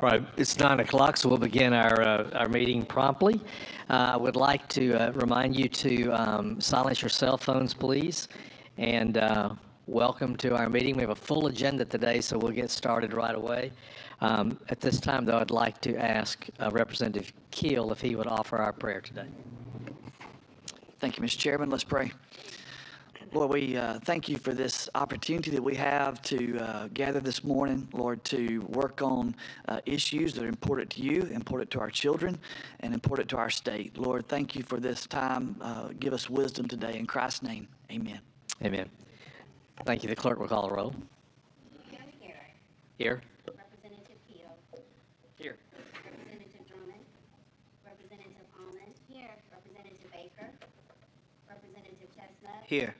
Right, it's 9 o'clock, so we'll begin our meeting promptly. I would like to remind you to silence your cell phones, please, and welcome to our meeting. We have a full agenda today, so we'll get started right away. At this time, though, I'd like to ask Representative Keel if he would offer our prayer today. Thank you, Mr. Chairman. Let's pray. Lord, we thank you for this opportunity that we have to gather this morning, Lord, to work on issues that are important to you, important to our children, and important to our state. Lord, thank you for this time. Give us wisdom today. In Christ's name, amen. Amen. Thank you. The clerk will call the roll. Garrett. Here. Representative Keel. Here. Representative Drummond. Representative Almond. Here. Representative Baker. Representative Chestnut. Here.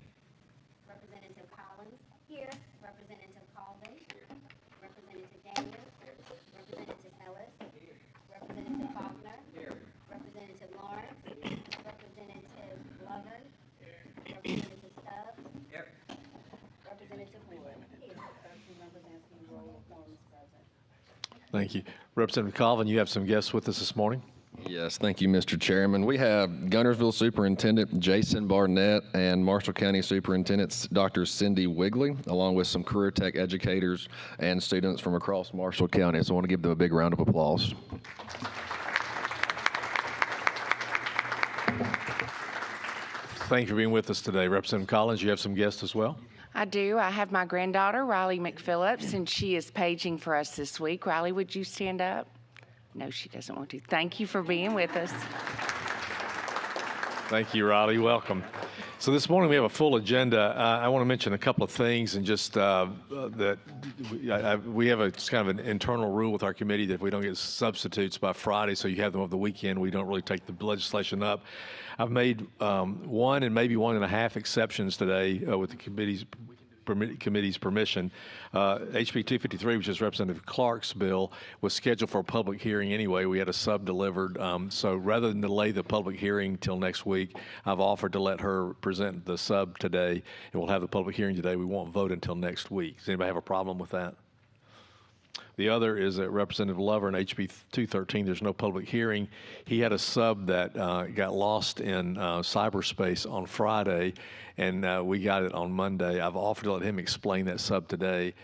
Representative Collins. Here. Representative Colvin. Representative Daniels. Representative Ellis. Representative Faulkner. Representative Lawrence. Representative Lovin. Representative Stubbs. Representative Wood. Here. 13 members answering the roll. Quorum is present. Thank you. Representative Colvin, you have some guests with us this morning. Yes, thank you, Mr. Chairman. We have Gunnersville Superintendent Jason Barnett and Marshall County Superintendent Dr. Cindy Wigley, along with some career tech educators and students from across Marshall County. So I want to give them a big round of applause. Thank you for being with us today. Representative Collins, you have some guests as well? I do. I have my granddaughter, Riley McPhillips, and she is paging for us this week. Riley, would you stand up? No, she doesn't want to. Thank you for being with us. Thank you, Riley. Welcome. So this morning we have a full agenda. I want to mention a couple of things, and just that we have it's kind of an internal rule with our committee that if we don't get substitutes by Friday, so you have them over the weekend, we don't really take the legislation up. I've made one and maybe 1.5 exceptions today with the committee's permission. HB 253, which is Representative Clarke's bill, was scheduled for a public hearing anyway. We had a sub delivered. So rather than delay the public hearing till next week, I've offered to let her present the sub today, and we'll have the public hearing today. We won't vote until next week. Does anybody have a problem with that? The other is that Representative Lover in HB 213, there's no public hearing. He had a sub that got lost in cyberspace on Friday, and we got it on Monday. I've offered to let him explain that sub today.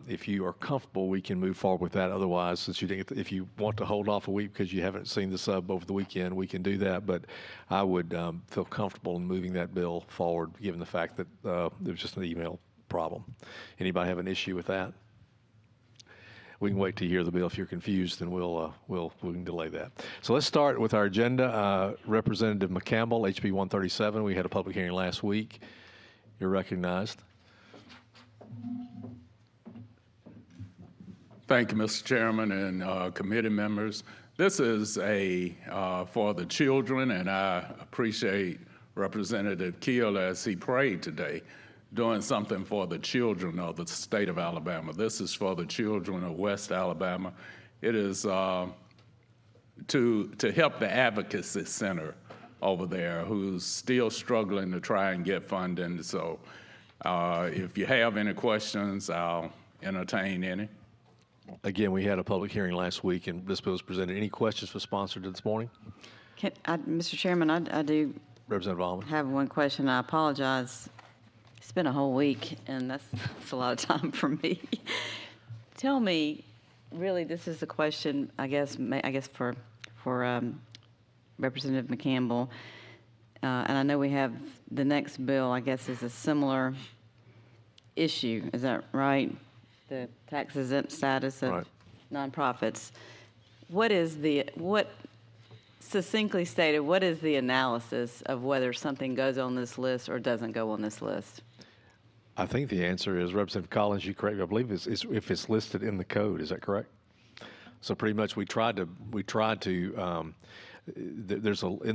If you are comfortable, we can move forward with that. Otherwise, since you didn't, if you want to hold off a week because you haven't seen the sub over the weekend, we can do that. But I would feel comfortable in moving that bill forward, given the fact that there was just an email problem. Anybody have an issue with that? We can wait to hear the bill. If you're confused, then we can delay that. So let's start with our agenda. Representative McCampbell, HB 137. We had a public hearing last week. You're recognized. Thank you, Mr. Chairman and committee members. This is for the children, and I appreciate Representative Keel as he prayed today, doing something for the children of the state of Alabama. This is for the children of West Alabama. It is to help the Advocacy Center over there, who's still struggling to try and get funding. So if you have any questions, I'll entertain any. Again, we had a public hearing last week, and this bill was presented. Any questions for sponsor this morning? Mr. Chairman, I do Representative Almond. have one question. I apologize. It's been a whole week, and that's a lot of time for me. Tell me, really, this is a question, I guess for Representative McCampbell, and I know we have the next bill, I guess, is a similar issue. Is that right? The tax exempt status of nonprofits. Succinctly stated, what is the analysis of whether something goes on this list or doesn't go on this list? I think the answer is, Representative Collins, you correct me, I believe it's if it's listed in the code. Is that correct? So pretty much in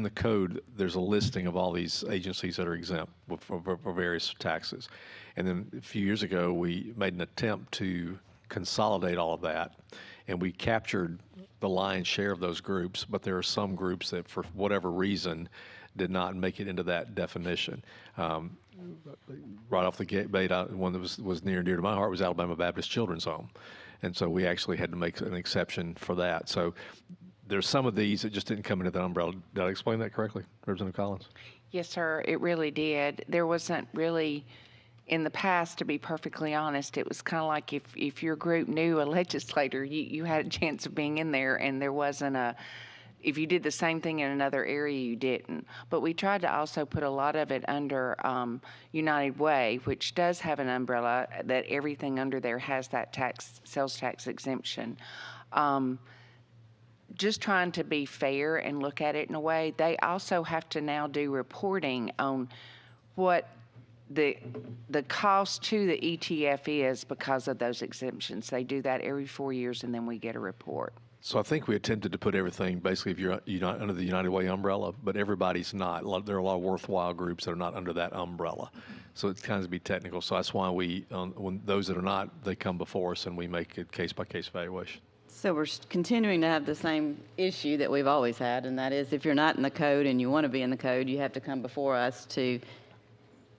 the code, there's a listing of all these agencies that are exempt for various taxes. And then a few years ago, we made an attempt to consolidate all of that, and we captured the lion's share of those groups, but there are some groups that, for whatever reason, did not make it into that definition. Right off the gate, one that was near and dear to my heart was Alabama Baptist Children's Home. And so we actually had to make an exception for that. So there's some of these that just didn't come into the umbrella. Did I explain that correctly, Representative Collins? Yes, sir, it really did. There wasn't really, in the past, to be perfectly honest, it was kind of like if your group knew a legislator, you had a chance of being in there, and there wasn't if you did the same thing in another area, you didn't. But we tried to also put a lot of it under United Way, which does have an umbrella that everything under there has that sales tax exemption. Just trying to be fair and look at it in a way. They also have to now do reporting on what the cost to the ETF is because of those exemptions. They do that every 4 years, and then we get a report. So I think we attempted to put everything, basically, if you're not under the United Way umbrella, but everybody's not. There are a lot of worthwhile groups that are not under that umbrella. So it kind of be technical. So that's why when those that are not, they come before us and we make a case-by-case evaluation. So we're continuing to have the same issue that we've always had, and that is if you're not in the code and you want to be in the code, you have to come before us to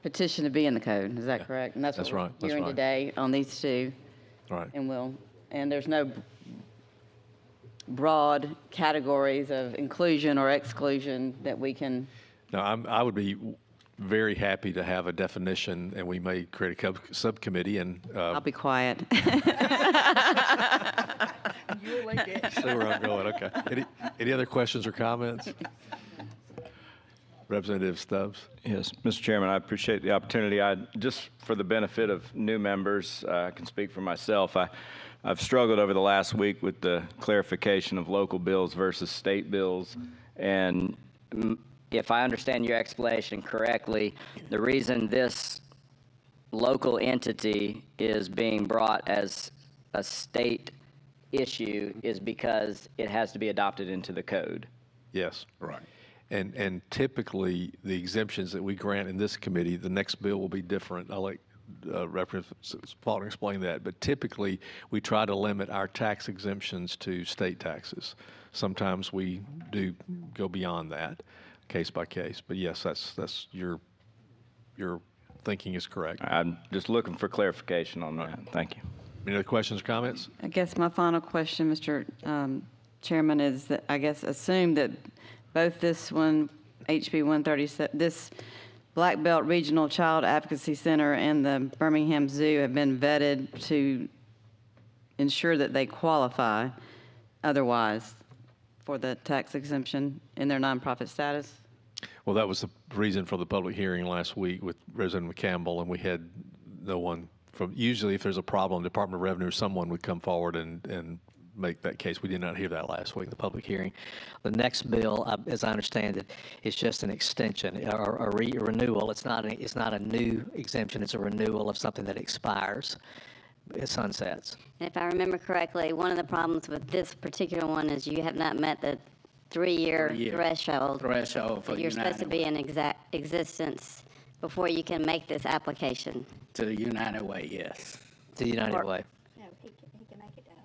petition to be in the code. Is that correct? And that's what right. we're That's hearing right. today on these two. Right. And there's no broad categories of inclusion or exclusion that we can. No, I would be very happy to have a definition, and we may create a subcommittee and. I'll be quiet. See where I'm going. Okay. Any other questions or comments? Representative Stubbs. Yes, Mr. Chairman, I appreciate the opportunity. Just for the benefit of new members, I can speak for myself. I've struggled over the last week with the clarification of local bills versus state bills. And if I understand your explanation correctly, the reason this local entity is being brought as a state issue is because it has to be adopted into the code. Yes. Right. And typically, the exemptions that we grant in this committee, the next bill will be different. I'll let Representative Faulkner explain that. But typically, we try to limit our tax exemptions to state taxes. Sometimes we do go beyond that, case by case. But yes, that's your thinking is correct. I'm just looking for clarification on that. Thank you. Any other questions or comments? I guess my final question, Mr. Chairman, is that I guess assume that both this one, HB 137, this Black Belt Regional Child Advocacy Center and the Birmingham Zoo have been vetted to ensure that they qualify otherwise for the tax exemption in their nonprofit status? Well, that was the reason for the public hearing last week with Representative McCampbell, and we had no one from, usually if there's a problem, Department of Revenue or someone would come forward and make that case. We did not hear that last week. The public hearing. The next bill, as I understand it, is just an extension or a renewal. It's not a new exemption. It's a renewal of something that expires. It sunsets. And if I remember correctly, one of the problems with this particular one is you have not met the three-year threshold. For You're supposed to be in existence before you can make this application. To the United Way, yes. To the United Way. No, he can make it to us.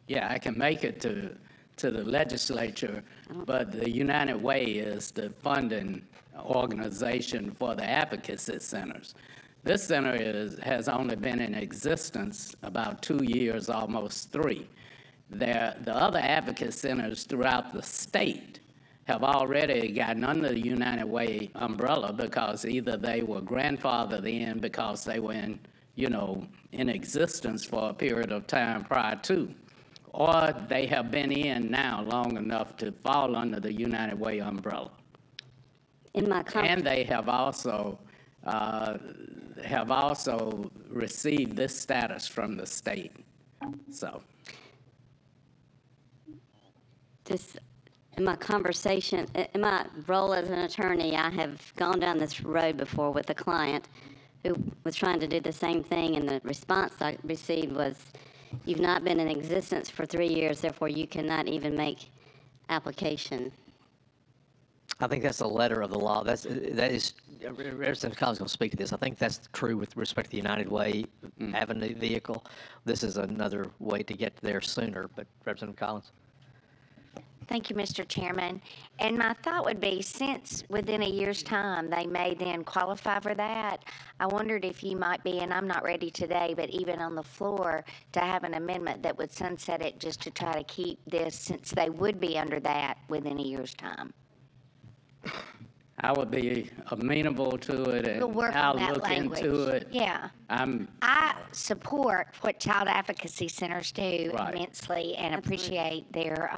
Yeah, I can make it to the legislature, but the United Way is the funding organization for the advocacy centers. This center has only been in existence about 2 years, almost 3. The other advocacy centers throughout the state have already gotten under the United Way umbrella because either they were grandfathered in because they were in existence for a period of time prior to, or they have been in now long enough to fall under the United Way umbrella. And they have also received this status from the state. So. In my conversation, in my role as an attorney, I have gone down this road before with a client who was trying to do the same thing, and the response I received was, you've not been in existence for 3 years, therefore you cannot even make application. I think that's the letter of the law. That is, Representative Collins is going to speak to this. I think that's true with respect to the United Way Avenue vehicle. This is another way to get there sooner, but Representative Collins. Thank you, Mr. Chairman. And my thought would be, since within a year's time, they may then qualify for that, I wondered if you might be, and I'm not ready today, but even on the floor, to have an amendment that would sunset it just to try to keep this, since they would be under that within a year's time. I would be amenable to it, We'll and work I'll on that look language. into it. Yeah. I support what child advocacy centers do Right. immensely and appreciate their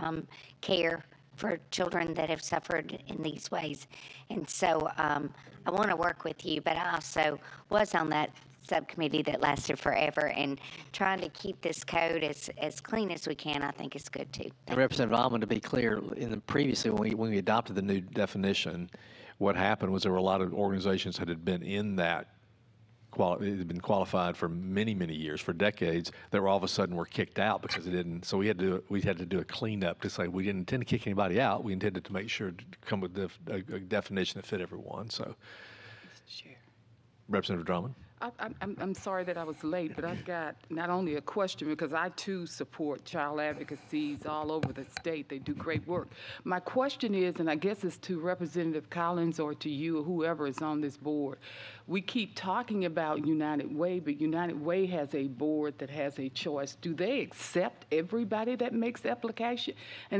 care for children that have suffered in these ways. And so I want to work with you, but I also was on that subcommittee that lasted forever, and trying to keep this code as clean as we can, I think is good too. And Representative Almond, to be clear, previously when we adopted the new definition, what happened was there were a lot of organizations that had been in that had been qualified for many, many years, for decades, that were all of a sudden were kicked out because it didn't. So we had to do a cleanup to say we didn't intend to kick anybody out. We intended to make sure to come with a definition that fit everyone. So, Representative Drummond. I'm sorry that I was late, but I've got not only a question, because I too support child advocacies all over the state. They do great work. My question is, and I guess it's to Representative Collins or to you or whoever is on this board, we keep talking about United Way, but United Way has a board that has a choice. Do they accept everybody that makes an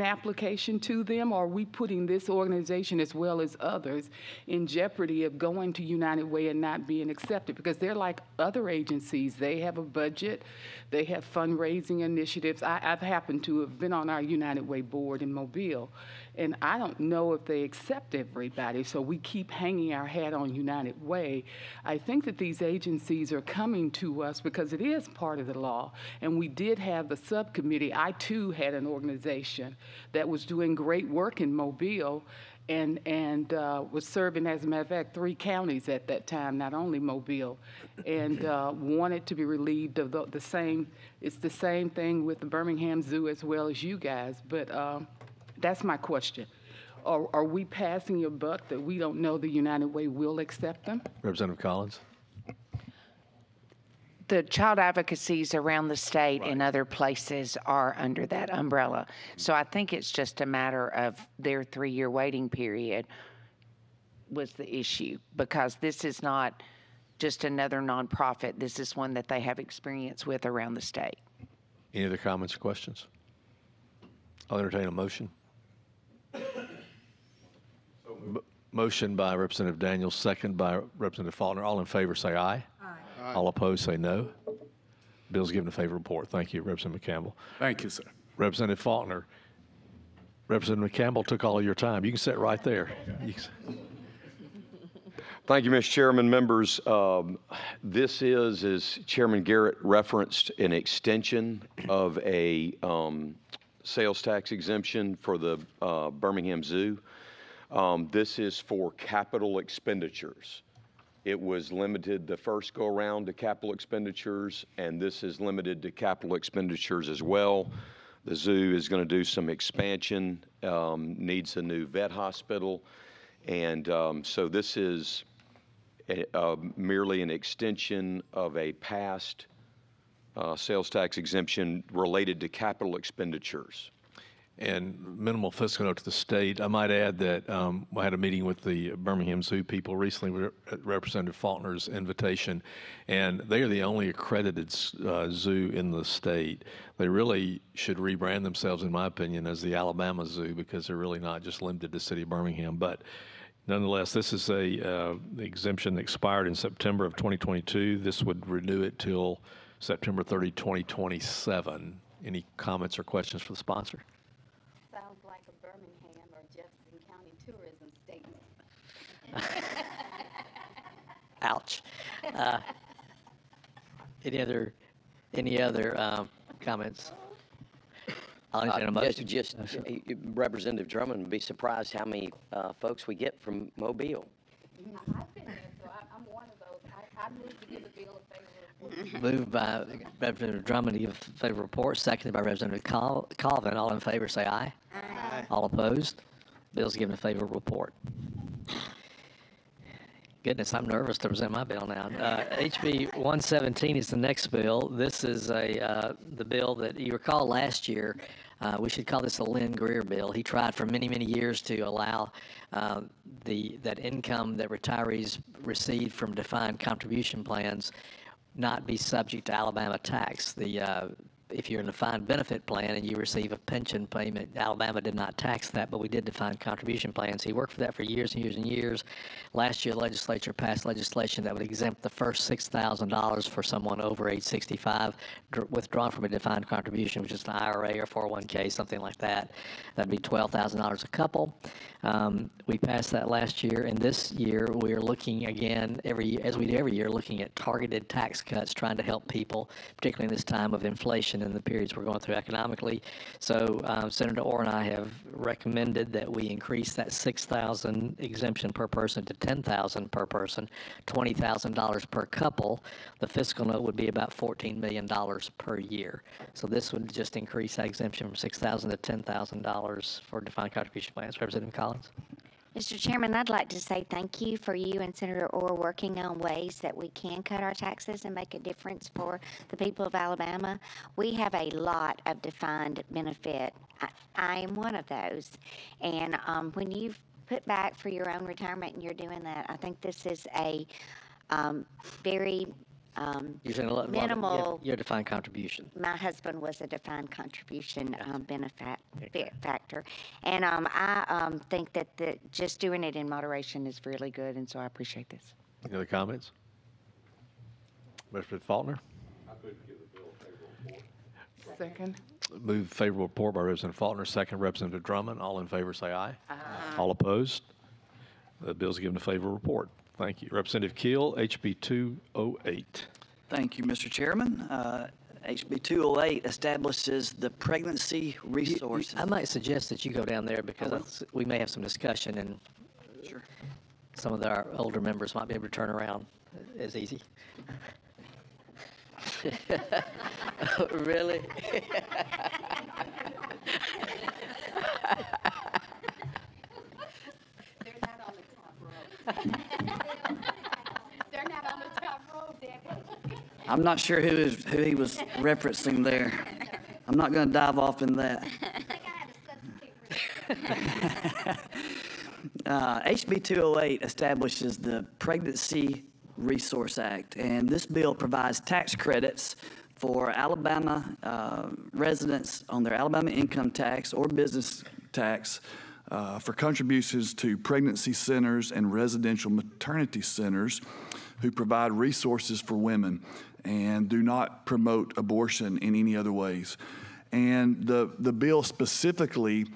application to them, or are we putting this organization as well as others in jeopardy of going to United Way and not being accepted? Because they're like other agencies. They have a budget. They have fundraising initiatives. I've happened to have been on our United Way board in Mobile, and I don't know if they accept everybody, so we keep hanging our hat on United Way. I think that these agencies are coming to us because it is part of the law, and we did have the subcommittee. I, too, had an organization that was doing great work in Mobile, and was serving, as a matter of fact, 3 counties at that time, not only Mobile, and wanted to be relieved of the same. It's the same thing with the Birmingham Zoo as well as you guys, but that's my question. Are we passing a buck that we don't know the United Way will accept them? Representative Collins. The child advocacies around the state and other places are under that umbrella. So I think it's just a matter of their 3-year waiting period was the issue, because this is not just another nonprofit. This is one that they have experience with around the state. Any other comments or questions? I'll entertain a motion. Motion by Representative Daniels, second by Representative Faulkner. All in favor say aye. Aye. All opposed say no. Bill's given a favorable report. Thank you, Representative McCampbell. Thank you, sir. Representative Faulkner. Representative McCampbell took all of your time. You can sit right there. Thank you, Mr. Chairman, members. This is, as Chairman Garrett referenced, an extension of a sales tax exemption for the Birmingham Zoo. This is for capital expenditures. It was limited the first go around to capital expenditures, and this is limited to capital expenditures as well. The zoo is going to do some expansion, needs a new vet hospital, and so this is merely an extension of a past sales tax exemption related to capital expenditures. And minimal fiscal note to the state. I might add that I had a meeting with the Birmingham Zoo people recently at Representative Faulkner's invitation, and they are the only accredited zoo in the state. They really should rebrand themselves, in my opinion, as the Alabama Zoo, because they're really not just limited to the city of Birmingham. But nonetheless, this is the exemption that expired in September of 2022. This would renew it till September 30, 2027. Any comments or questions for the sponsor? Sounds like a Birmingham or Jefferson County tourism statement. Ouch. Any other comments? I'll entertain a motion. Just Representative Drummond would be surprised how many folks we get from Mobile. I've been there, so I'm one of those. I move to give the bill a favorable report. Moved by Representative Drummond to give a favorable report, seconded by Representative Colvin. All in favor say aye. Aye. All opposed? Bill's given a favorable report. Goodness, I'm nervous to present my bill now. HB 117 is the next bill. This is the bill that you recall last year. We should call this a Lynn Greer bill. He tried for many, many years to allow that income that retirees receive from defined contribution plans not be subject to Alabama tax. If you're in a defined benefit plan and you receive a pension payment, Alabama did not tax that, but we did defined contribution plans. He worked for that for years and years and years. Last year, the legislature passed legislation that would exempt the first $6,000 for someone over age 65 withdrawn from a defined contribution, which is an IRA or 401k, something like that. That'd be $12,000 a couple. We passed that last year, and this year we are looking again, as we do every year, looking at targeted tax cuts, trying to help people, particularly in this time of inflation and the periods we're going through economically. So Senator Orr and I have recommended that we increase that $6,000 exemption per person to $10,000 per person, $20,000 per couple. The fiscal note would be about $14 million per year. So this would just increase that exemption from $6,000 to $10,000 for defined contribution plans. Representative Collins. Mr. Chairman, I'd like to say thank you for you and Senator Orr working on ways that we can cut our taxes and make a difference for the people of Alabama. We have a lot of defined benefit. I am one of those. And when you've put back for your own retirement and you're doing that, I think this is a very minimal. Your defined contribution. My husband was a defined contribution benefactor, and I think that just doing it in moderation is really good, and so I appreciate this. Any other comments? Representative Faulkner? Second. Move favorable report by Representative Faulkner, second Representative Drummond. All in favor say aye. Aye. All opposed? The bill is given a favorable report. Thank you. Representative Keel, HB 208. Thank you, Mr. Chairman. HB 208 establishes the pregnancy resource. I might suggest that you go down there because we may have some discussion and Sure. some of our older members might be able to turn around as easy. Really? They're not on the top row. They're not on the top row, Debbie. I'm not sure who he was referencing there. I'm not going to dive off in that. HB 208 establishes the Pregnancy Resource Act, and this bill provides tax credits for Alabama residents on their Alabama income tax or business tax for contributions to pregnancy centers and residential maternity centers who provide resources for women and do not promote abortion in any other ways. And the bill specifically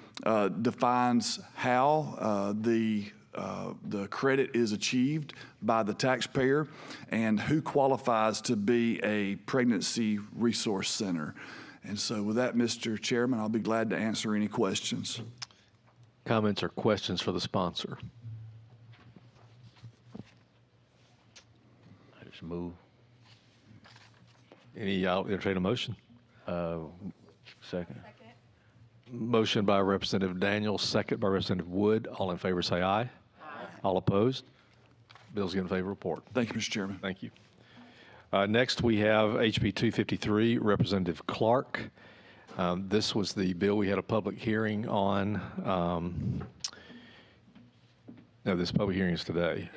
defines how the credit is achieved by the taxpayer and who qualifies to be a pregnancy resource center. And so with that, Mr. Chairman, I'll be glad to answer any questions. Comments or questions for the sponsor? I just move. I'll entertain a motion. Second. Motion by Representative Daniels, second by Representative Wood. All in favor say aye. Aye. All opposed? Bill's given favor report. Thank you, Mr. Chairman. Thank you. Next, we have HB 253, Representative Clarke. This was the bill we had a public hearing on. No, this public hearing is today.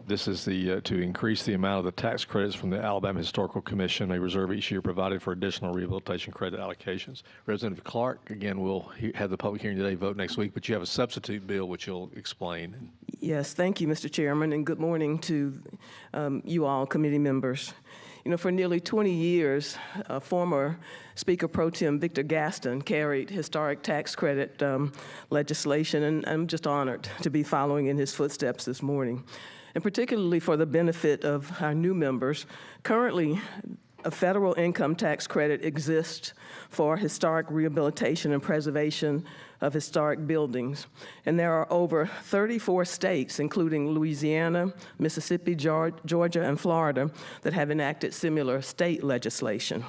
This is to increase the amount of the tax credits from the Alabama Historical Commission, a reserve each year provided for additional rehabilitation credit allocations. Representative Clarke, again, we'll have the public hearing today, vote next week, but you have a substitute bill which you'll explain. Yes, thank you, Mr. Chairman, and good morning to you all, committee members. You know, for nearly 20 years, former Speaker Pro Tem Victor Gaston carried historic tax credit legislation, and I'm just honored to be following in his footsteps this morning. And particularly for the benefit of our new members, currently a federal income tax credit exists for historic rehabilitation and preservation of historic buildings. And there are over 34 states, including Louisiana, Mississippi, Georgia, and Florida, that have enacted similar state legislation.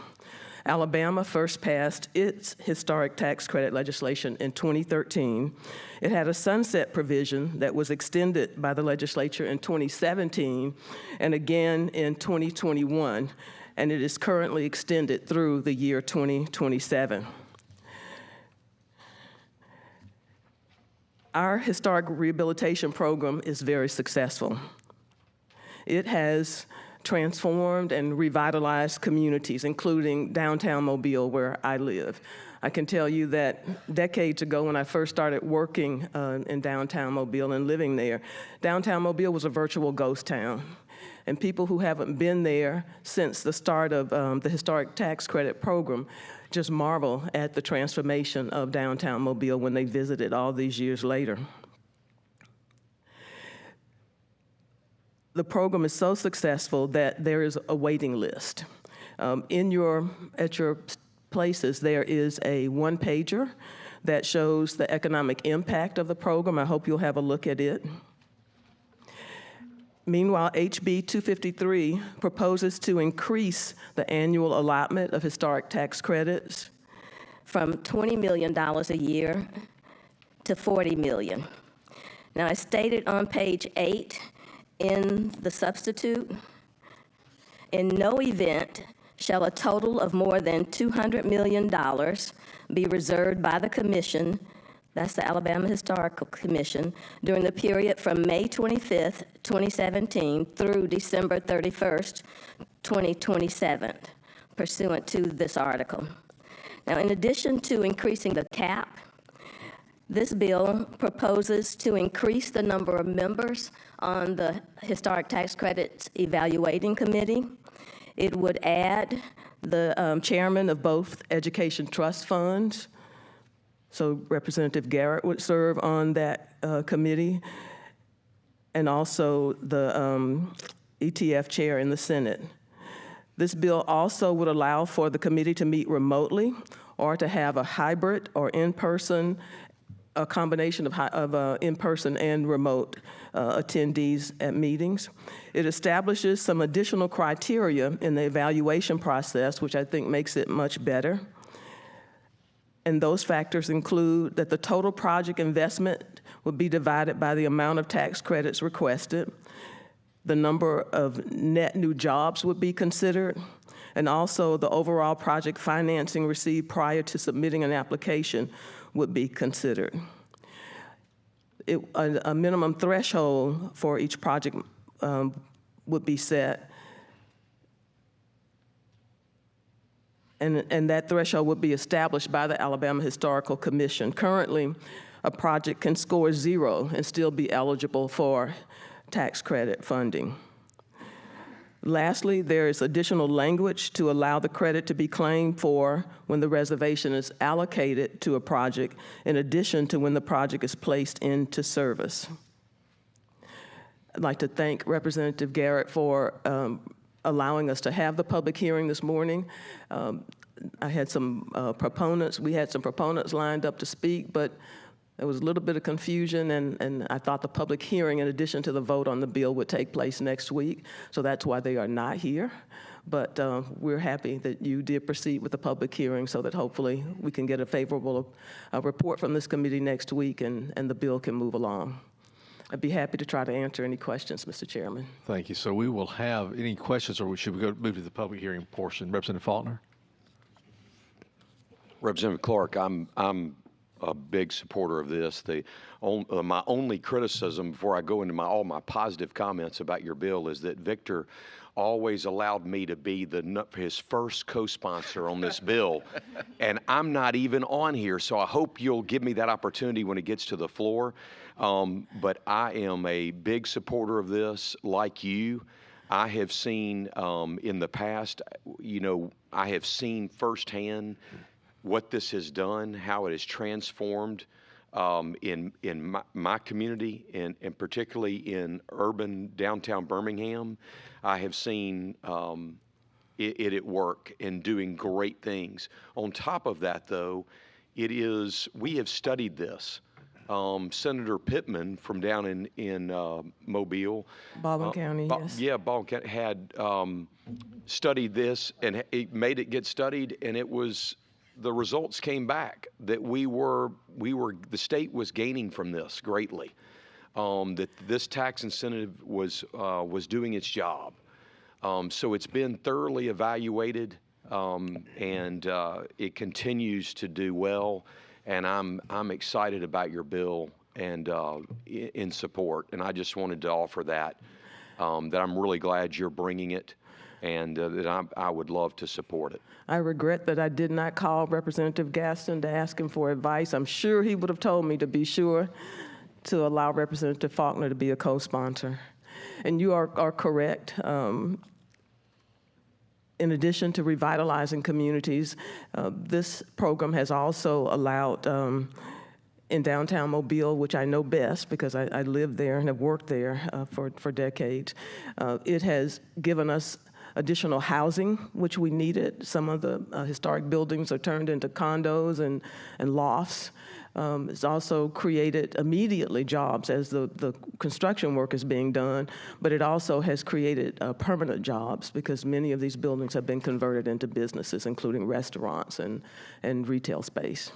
Alabama first passed its historic tax credit legislation in 2013. It had a sunset provision that was extended by the legislature in 2017 and again in 2021, and it is currently extended through the year 2027. Our historic rehabilitation program is very successful. It has transformed and revitalized communities, including downtown Mobile, where I live. I can tell you that decades ago, when I first started working in downtown Mobile and living there, downtown Mobile was a virtual ghost town. And people who haven't been there since the start of the historic tax credit program just marvel at the transformation of downtown Mobile when they visited all these years later. The program is so successful that there is a waiting list. At your places, there is a one-pager that shows the economic impact of the program. I hope you'll have a look at it. Meanwhile, HB 253 proposes to increase the annual allotment of historic tax credits from $20 million a year to $40 million. Now, as stated on page 8 in the substitute, in no event shall a total of more than $200 million be reserved by the Commission, that's the Alabama Historical Commission, during the period from May 25th, 2017 through December 31st, 2027, pursuant to this article. Now, in addition to increasing the cap, this bill proposes to increase the number of members on the Historic Tax Credits Evaluating Committee. It would add the chairman of both education trust funds. So Representative Garrett would serve on that committee, and also the ETF chair in the Senate. This bill also would allow for the committee to meet remotely or to have a hybrid or in-person, a combination of in-person and remote attendees at meetings. It establishes some additional criteria in the evaluation process, which I think makes it much better. And those factors include that the total project investment would be divided by the amount of tax credits requested, the number of net new jobs would be considered, and also the overall project financing received prior to submitting an application would be considered. A minimum threshold for each project would be set, and that threshold would be established by the Alabama Historical Commission. Currently, a project can score 0 and still be eligible for tax credit funding. Lastly, there is additional language to allow the credit to be claimed for when the reservation is allocated to a project, in addition to when the project is placed into service. I'd like to thank Representative Garrett for allowing us to have the public hearing this morning. I had some proponents, we had some proponents lined up to speak, but there was a little bit of confusion, and I thought the public hearing, in addition to the vote on the bill, would take place next week. So that's why they are not here. But we're happy that you did proceed with the public hearing so that hopefully we can get a favorable report from this committee next week and the bill can move along. I'd be happy to try to answer any questions, Mr. Chairman. Thank you. So we will have any questions, or should we move to the public hearing portion? Representative Faulkner? Representative Clarke, I'm a big supporter of this. My only criticism before I go into all my positive comments about your bill is that Victor always allowed me to be his first co-sponsor on this bill, and I'm not even on here, so I hope you'll give me that opportunity when it gets to the floor. But I am a big supporter of this, like you. I have seen in the past, I have seen firsthand what this has done, how it has transformed in my community, and particularly in urban downtown Birmingham. I have seen it at work and doing great things. On top of that, though, we have studied this. Senator Pittman from down in Mobile, Baldwin County, yes. Yeah, Baldwin County had studied this, and it made it get studied, and the results came back that the state was gaining from this greatly. That this tax incentive was doing its job. So it's been thoroughly evaluated, and it continues to do well. And I'm excited about your bill and in support. And I just wanted to offer that, that I'm really glad you're bringing it, and that I would love to support it. I regret that I did not call Representative Gaston to ask him for advice. I'm sure he would have told me to be sure to allow Representative Faulkner to be a co-sponsor. And you are correct. In addition to revitalizing communities, this program has also allowed in downtown Mobile, which I know best because I lived there and have worked there for decades, it has given us additional housing, which we needed. Some of the historic buildings are turned into condos and lofts. It's also created immediately jobs as the construction work is being done, but it also has created permanent jobs because many of these buildings have been converted into businesses, including restaurants and retail space.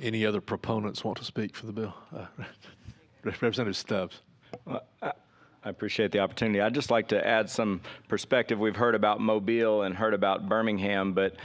Any other proponents want to speak for the bill? Representative Stubbs. I appreciate the opportunity. I'd just like to add some perspective. We've heard about Mobile and heard about Birmingham, but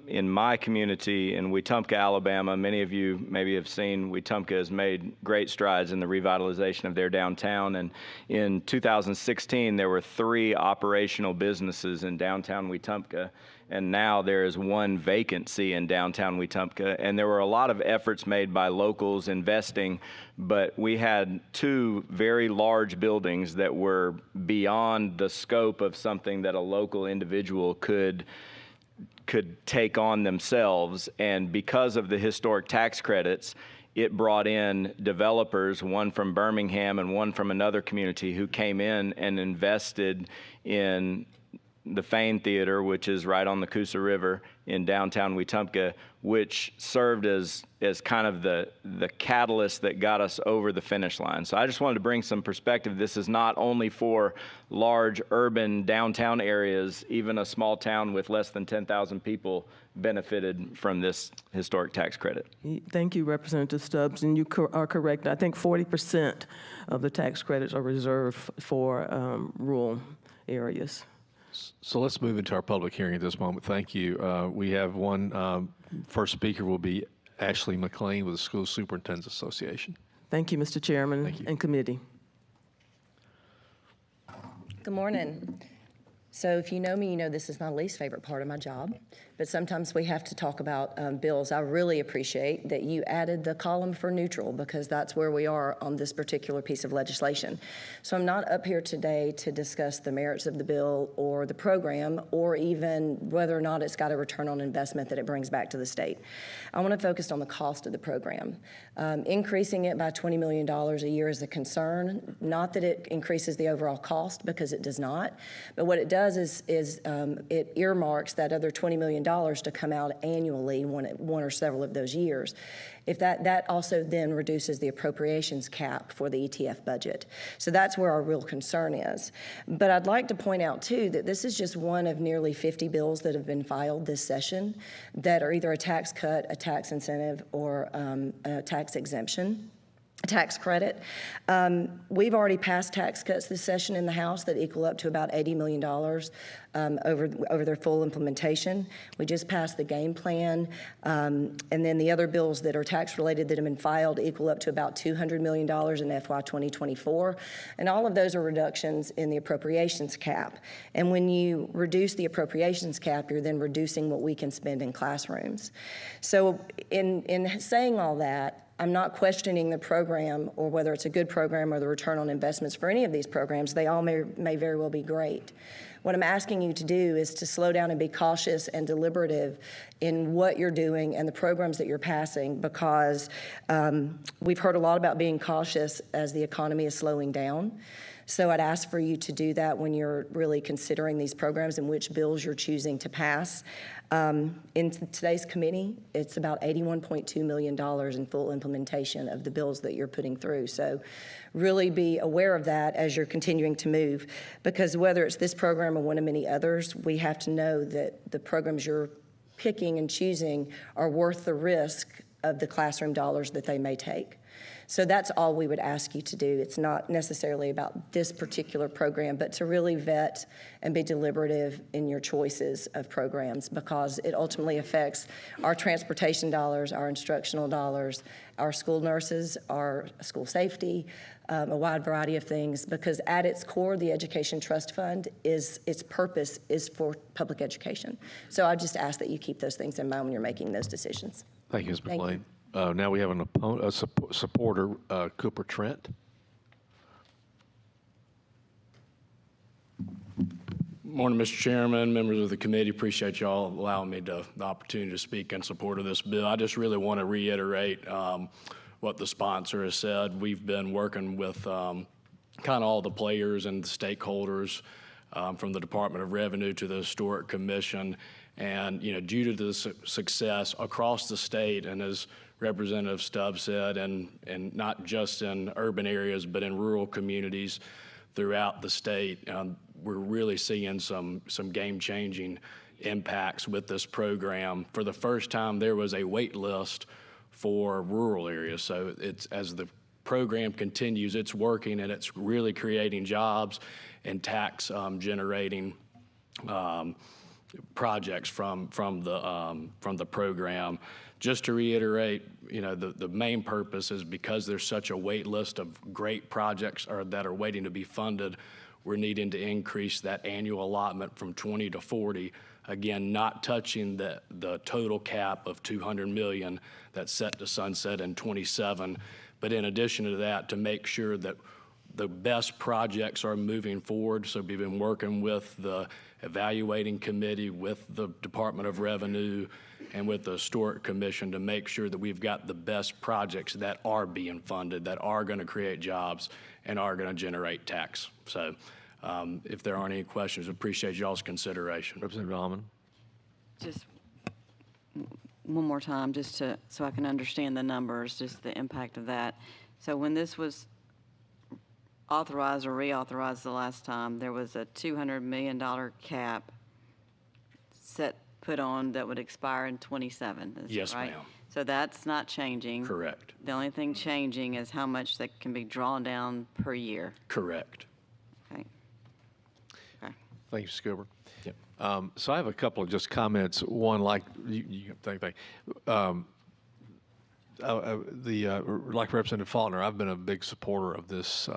in my community in Wetumpka, Alabama, many of you maybe have seen Wetumpka has made great strides in the revitalization of their downtown. And in 2016, there were 3 operational businesses in downtown Wetumpka. And now there is 1 vacancy in downtown Wetumpka. And there were a lot of efforts made by locals investing, but we had 2 very large buildings that were beyond the scope of something that a local individual could take on themselves. And because of the historic tax credits, it brought in developers, one from Birmingham and one from another community, who came in and invested in the Fane Theater, which is right on the Coosa River in downtown Wetumpka, which served as kind of the catalyst that got us over the finish line. So I just wanted to bring some perspective. This is not only for large urban downtown areas. Even a small town with less than 10,000 people benefited from this historic tax credit. Thank you, Representative Stubbs, and you are correct. I think 40% of the tax credits are reserved for rural areas. So let's move into our public hearing at this moment. Thank you. We have one, first speaker will be Ashley McLean with the School Superintendents Association. Thank you, Mr. Chairman and committee. Good morning. So if you know me, you know this is my least favorite part of my job, but sometimes we have to talk about bills. I really appreciate that you added the column for neutral because that's where we are on this particular piece of legislation. So I'm not up here today to discuss the merits of the bill or the program or even whether or not it's got a return on investment that it brings back to the state. I want to focus on the cost of the program. Increasing it by $20 million a year is a concern. Not that it increases the overall cost, because it does not, but what it does is it earmarks that other $20 million to come out annually one or several of those years. If that also then reduces the appropriations cap for the ETF budget. So that's where our real concern is. But I'd like to point out too that this is just one of nearly 50 bills that have been filed this session that are either a tax cut, a tax incentive, or a tax exemption. Tax credit. We've already passed tax cuts this session in the House that equal up to about $80 million over their full implementation. We just passed the game plan, and then the other bills that are tax related that have been filed equal up to about $200 million in FY 2024, and all of those are reductions in the appropriations cap. And when you reduce the appropriations cap, you're then reducing what we can spend in classrooms. So in saying all that, I'm not questioning the program or whether it's a good program or the return on investments for any of these programs. They all may very well be great. What I'm asking you to do is to slow down and be cautious and deliberative in what you're doing and the programs that you're passing, because we've heard a lot about being cautious as the economy is slowing down. So I'd ask for you to do that when you're really considering these programs and which bills you're choosing to pass. In today's committee, it's about $81.2 million in full implementation of the bills that you're putting through. So really be aware of that as you're continuing to move, because whether it's this program or one of many others, we have to know that the programs you're picking and choosing are worth the risk of the classroom dollars that they may take. So that's all we would ask you to do. It's not necessarily about this particular program, but to really vet and be deliberative in your choices of programs, because it ultimately affects our transportation dollars, our instructional dollars, our school nurses, our school safety, a wide variety of things, because at its core, the Education Trust Fund its purpose is for public education. So I just ask that you keep those things in mind when you're making those decisions. Thank you, Ms. Thank McLean. Now we have a supporter, Cooper Trent. Morning, Mr. Chairman, members of the committee. Appreciate y'all allowing me the opportunity to speak in support of this bill. I just really want to reiterate what the sponsor has said. We've been working with kind of all the players and the stakeholders from the Department of Revenue to the Historic Commission. And, due to the success across the state, and as Representative Stubbs said, and not just in urban areas, but in rural communities throughout the state, we're really seeing some game-changing impacts with this program. For the first time, there was a wait list for rural areas. So as the program continues, it's working, and it's really creating jobs and tax generating projects from the program. Just to reiterate, the main purpose is because there's such a wait list of great projects that are waiting to be funded, we're needing to increase that annual allotment from 20 to 40. Again, not touching the total cap of $200 million that's set to sunset in 27. But in addition to that, to make sure that the best projects are moving forward. So we've been working with the evaluating committee, with the Department of Revenue, and with the Historic Commission to make sure that we've got the best projects that are being funded, that are going to create jobs and are going to generate tax. So if there aren't any questions, appreciate y'all's consideration. Representative Almond. Just one more time, so I can understand the numbers, just the impact of that. So when this was authorized or reauthorized the last time, there was a $200 million cap put on that would expire in 27. Yes, right? ma'am. So that's not changing. Correct. The only thing changing is how much that can be drawn down per year. Correct. Okay. Thank you, Scuba. Yep. So I have a couple of just comments. One, like like Representative Faulkner, I've been a big supporter of this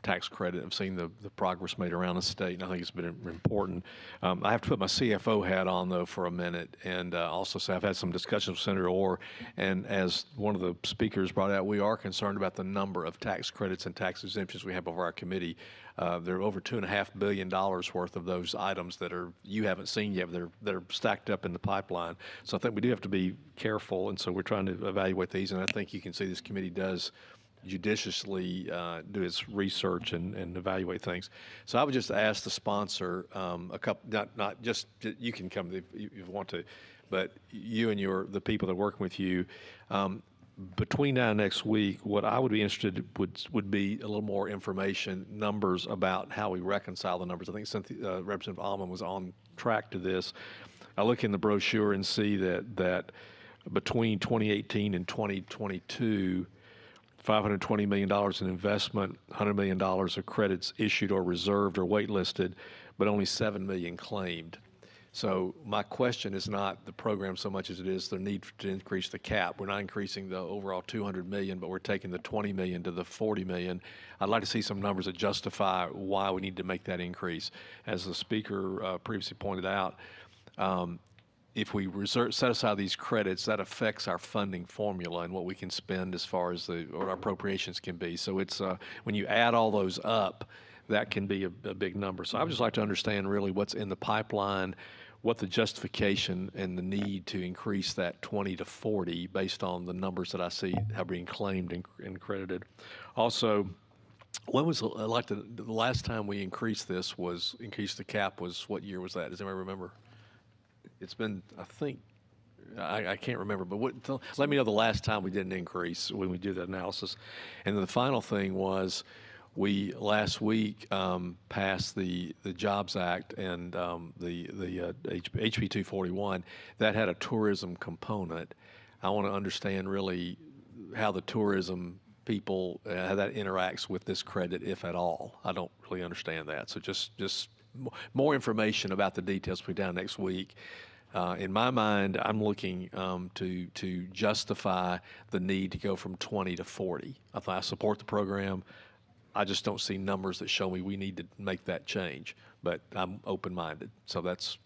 tax credit. I've seen the progress made around the state, and I think it's been important. I have to put my CFO hat on, though, for a minute, and also say I've had some discussions with Senator Orr, and as one of the speakers brought out, we are concerned about the number of tax credits and tax exemptions we have over our committee. There are over $2.5 billion worth of those items that you haven't seen yet. They're stacked up in the pipeline. So I think we do have to be careful, and so we're trying to evaluate these. And I think you can see this committee does judiciously do its research and evaluate things. So I would just ask the sponsor a couple, not just you can come if you want to, but you and the people that are working with you. Between now and next week, what I would be interested would be a little more information, numbers about how we reconcile the numbers. I think Representative Almond was on track to this. I look in the brochure and see that between 2018 and 2022, $520 million in investment, $100 million of credits issued or reserved or waitlisted, but only $7 million claimed. So my question is not the program so much as it is the need to increase the cap. We're not increasing the overall $200 million, but we're taking the $20 million to the $40 million. I'd like to see some numbers that justify why we need to make that increase. As the speaker previously pointed out, if we set aside these credits, that affects our funding formula and what we can spend as far as what our appropriations can be. So it's when you add all those up, that can be a big number. So I would just like to understand really what's in the pipeline, what the justification and the need to increase that 20 to 40 based on the numbers that I see have been claimed and credited. Also, when was the last time we increased the cap was, what year was that? Does anybody remember? It's been, I think, I can't remember, but let me know the last time we didn't increase when we do the analysis. And then the final thing was, we last week passed the Jobs Act and the HB 241 that had a tourism component. I want to understand really how the tourism people, how that interacts with this credit, if at all. I don't really understand that. So just more information about the details will be down next week. In my mind, I'm looking to justify the need to go from 20 to 40. I support the program. I just don't see numbers that show me we need to make that change. But I'm open-minded. So that's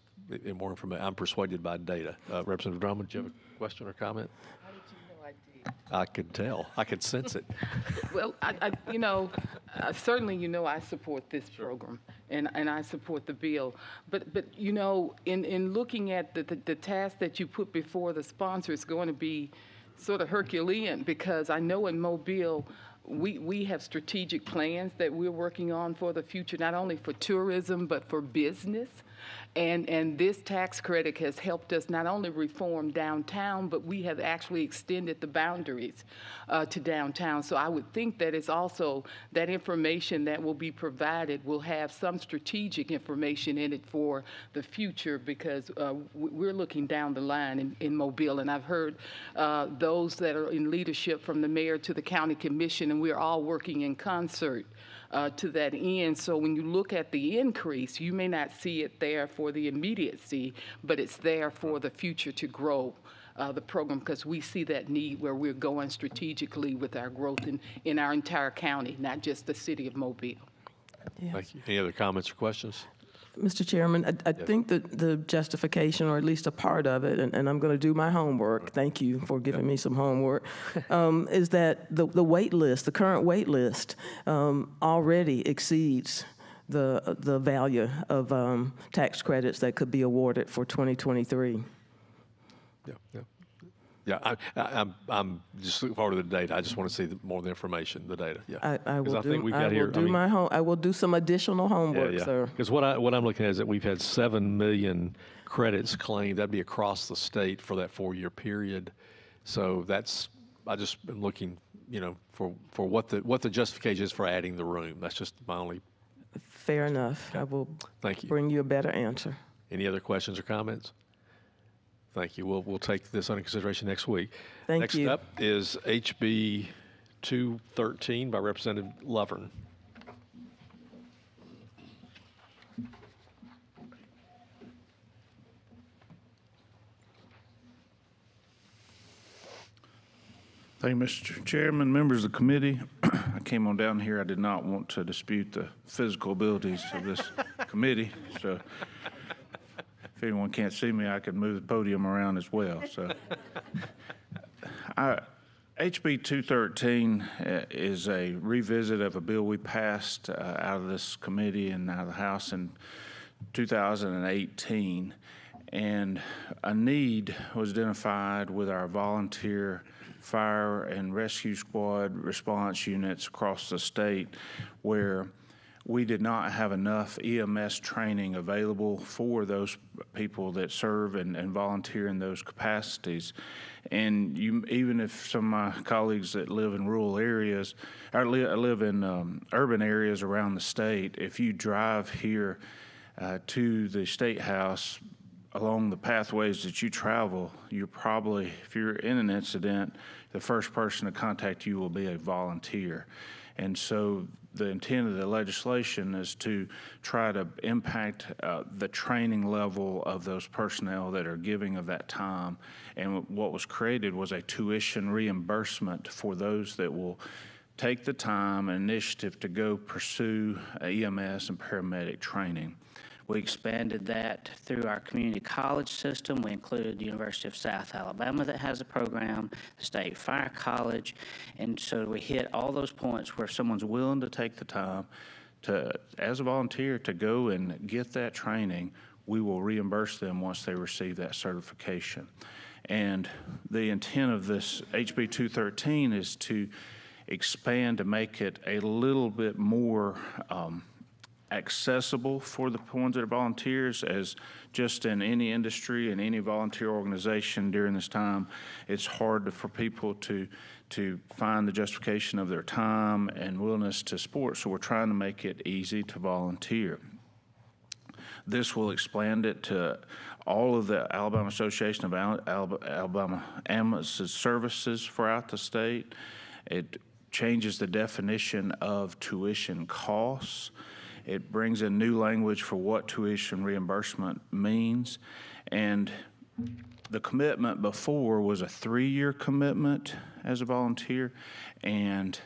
more information. I'm persuaded by data. Representative Drummond, do you have a question or comment? How did you know I did? I could tell. I could sense it. Well, certainly, I support this program, and I support the bill. But in looking at the task that you put before the sponsor, it's going to be sort of Herculean, because I know in Mobile, we have strategic plans that we're working on for the future, not only for tourism, but for business. And this tax credit has helped us not only reform downtown, but we have actually extended the boundaries to downtown. So I would think that it's also that information that will be provided will have some strategic information in it for the future, because we're looking down the line in Mobile. And I've heard those that are in leadership, from the mayor to the county commission, and we're all working in concert to that end. So when you look at the increase, you may not see it there for the immediacy, but it's there for the future to grow the program, because we see that need where we're going strategically with our growth in our entire county, not just the city of Mobile. Yes. Thank you. Any other comments or questions? Mr. Chairman, I think that the justification, or at least a part of it, and I'm going to do my homework, thank you for giving me some homework, is that the wait list, the current wait list, already exceeds the value of tax credits that could be awarded for 2023. Yeah, I'm just looking forward to the data. I just want to see more of the information, the data. Yeah, I will do. I will do some additional homework, sir. Because what I'm looking at is that we've had 7 million credits claimed. That'd be across the state for that 4-year period. So I just been looking, for what the justification is for adding the room. That's just my only. Fair enough. I will bring you a better answer. Any other questions or comments? Thank you. We'll take this under consideration next week. Thank you. Next up is HB 213 by Representative Lovern. Thank you, Mr. Chairman, members of the committee. I came on down here. I did not want to dispute the physical abilities of this committee, so if anyone can't see me, I can move the podium around as well. So, HB 213 is a revisit of a bill we passed out of this committee and out of the House in 2018. And a need was identified with our volunteer fire and rescue squad response units across the state, where we did not have enough EMS training available for those people that serve and volunteer in those capacities. And even if some of my colleagues that live in rural areas, or live in urban areas around the state, if you drive here to the State House, along the pathways that you travel, you're probably, if you're in an incident, the first person to contact you will be a volunteer. And so the intent of the legislation is to try to impact the training level of those personnel that are giving of that time. And what was created was a tuition reimbursement for those that will take the time and initiative to go pursue EMS and paramedic training. We expanded that through our community college system. We included the University of South Alabama that has a program, the State Fire College, and so we hit all those points where someone's willing to take the time to, as a volunteer, to go and get that training. We will reimburse them once they receive that certification. And the intent of this HB 213 is to expand to make it a little bit more accessible for the ones that are volunteers. As just in any industry and any volunteer organization during this time, it's hard for people to find the justification of their time and willingness to support, so we're trying to make it easy to volunteer. This will expand it to all of the Alabama Association of Alabama Ambulance Services throughout the state. It changes the definition of tuition costs. It brings in new language for what tuition reimbursement means. And the commitment before was a 3-year commitment as a volunteer, and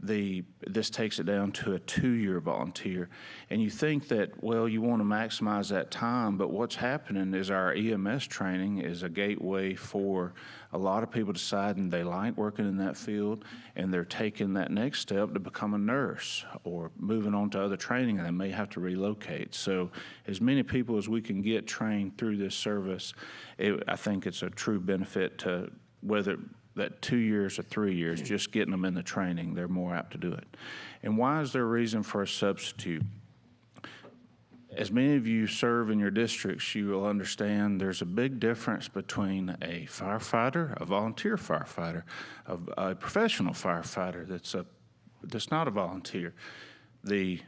this takes it down to a 2-year volunteer. And you think that, well, you want to maximize that time, but what's happening is our EMS training is a gateway for a lot of people deciding they like working in that field, and they're taking that next step to become a nurse or moving on to other training, and they may have to relocate. So as many people as we can get trained through this service, I think it's a true benefit to whether that 2 years or 3 years, just getting them in the training, they're more apt to do it. And why is there a reason for a substitute? As many of you serve in your districts, you will understand there's a big difference between a firefighter, a volunteer firefighter, a professional firefighter that's not a volunteer. The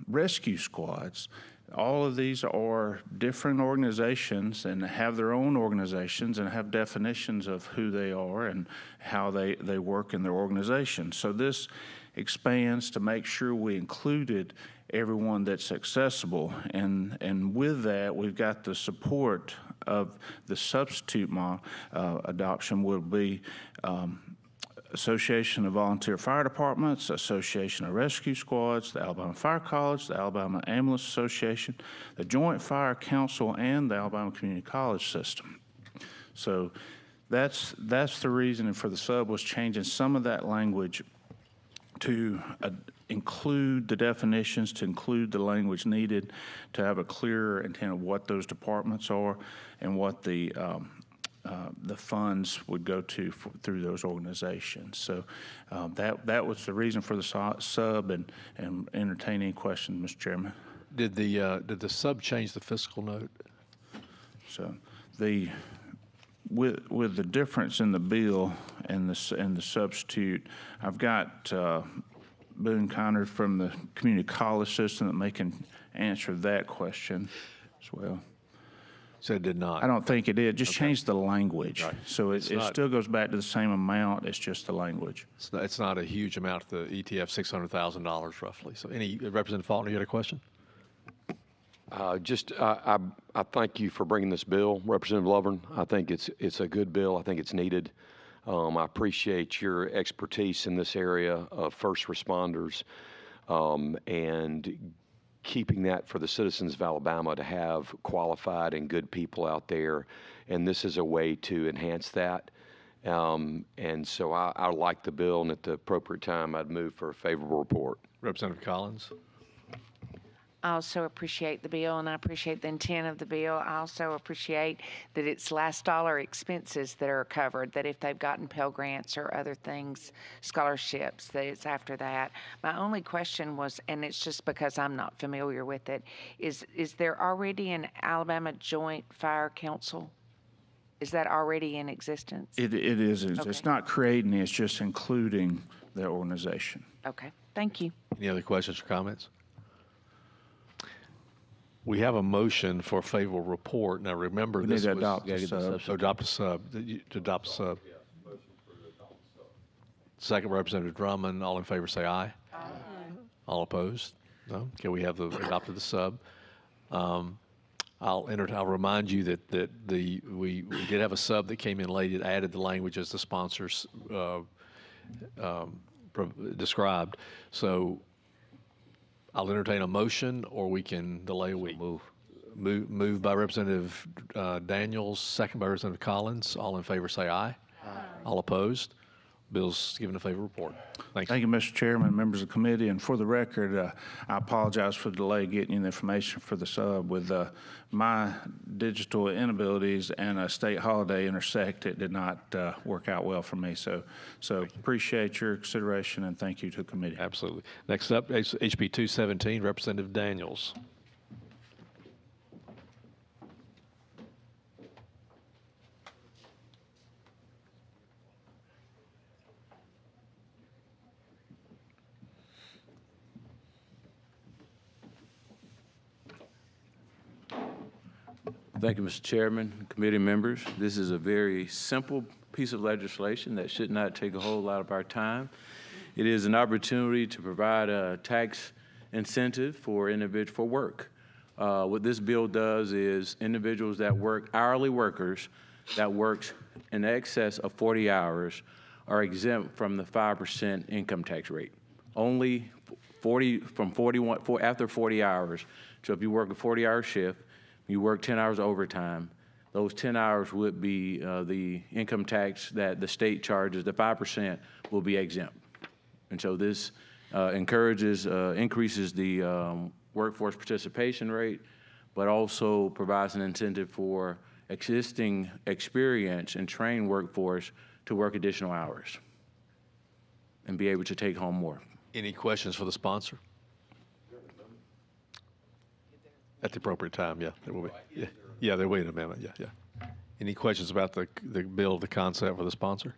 rescue squads, all of these are different organizations and have their own organizations and have definitions of who they are and how they work in their organization. So this expands to make sure we included everyone that's accessible. And with that, we've got the support of the substitute adoption will be Association of Volunteer Fire Departments, Association of Rescue Squads, the Alabama Fire College, the Alabama Ambulance Association, the Joint Fire Council, and the Alabama Community College System. So that's the reason for the sub was changing some of that language to include the definitions, to include the language needed to have a clearer intent of what those departments are and what the funds would go to through those organizations. So that was the reason for the sub, and entertain any questions, Mr. Chairman. Did the sub change the fiscal note? So with the difference in the bill and the substitute, I've got Boone Conner from the community college system that may can answer that question as well. So it did not? I don't think it did. Just changed the language. Right. So it still goes back to the same amount. It's just the language. It's not a huge amount. The ETF, $600,000 roughly. So Representative Faulkner, you had a question? I thank you for bringing this bill, Representative Lovern. I think it's a good bill. I think it's needed. I appreciate your expertise in this area of first responders and keeping that for the citizens of Alabama to have qualified and good people out there. And this is a way to enhance that. And so I like the bill, and at the appropriate time, I'd move for a favorable report. Representative Collins. I also appreciate the bill, and I appreciate the intent of the bill. I also appreciate that it's last dollar expenses that are covered, that if they've gotten Pell Grants or other things, scholarships, that it's after that. My only question was, and it's just because I'm not familiar with it, is there already an Alabama Joint Fire Council? Is that already in existence? It is. Okay. It's not creating, it's just including the organization. Okay, thank you. Any other questions or comments? We have a motion for a favorable report. Now, remember, this was... adopt the sub. Adopt a sub. To adopt a sub. Second, Representative Drummond. All in favor say aye. Aye. All opposed? No? Okay, we have adopted the sub. I'll remind you that we did have a sub that came in late. It added the language as the sponsors described. So I'll entertain a motion, or we can delay a week. Move by Representative Daniels, second by Representative Collins. All in favor say aye. Aye. All opposed? Bill's given a favorable report. Thank you. Thank you, Mr. Chairman, members of the committee. And for the record, I apologize for the delay getting you the information for the sub. With my digital inabilities and a state holiday intersect, it did not work out well for me. So appreciate your consideration, and thank you to the committee. Absolutely. Next up, HB 217, Representative Daniels. Thank you, Mr. Chairman, committee members. This is a very simple piece of legislation that should not take a whole lot of our time. It is an opportunity to provide a tax incentive for individual for work. What this bill does is individuals that work, hourly workers that works in excess of 40 hours are exempt from the 5% income tax rate. Only after 40 hours. So if you work a 40-hour shift, you work 10 hours overtime, those 10 hours would be the income tax that the state charges, the 5% will be exempt. And so this increases the workforce participation rate, but also provides an incentive for existing experience and trained workforce to work additional hours and be able to take home more. Any questions for the sponsor? At the appropriate time, yeah, there will be. Yeah, there will be an amendment, yeah. Any questions about the bill, the concept for the sponsor?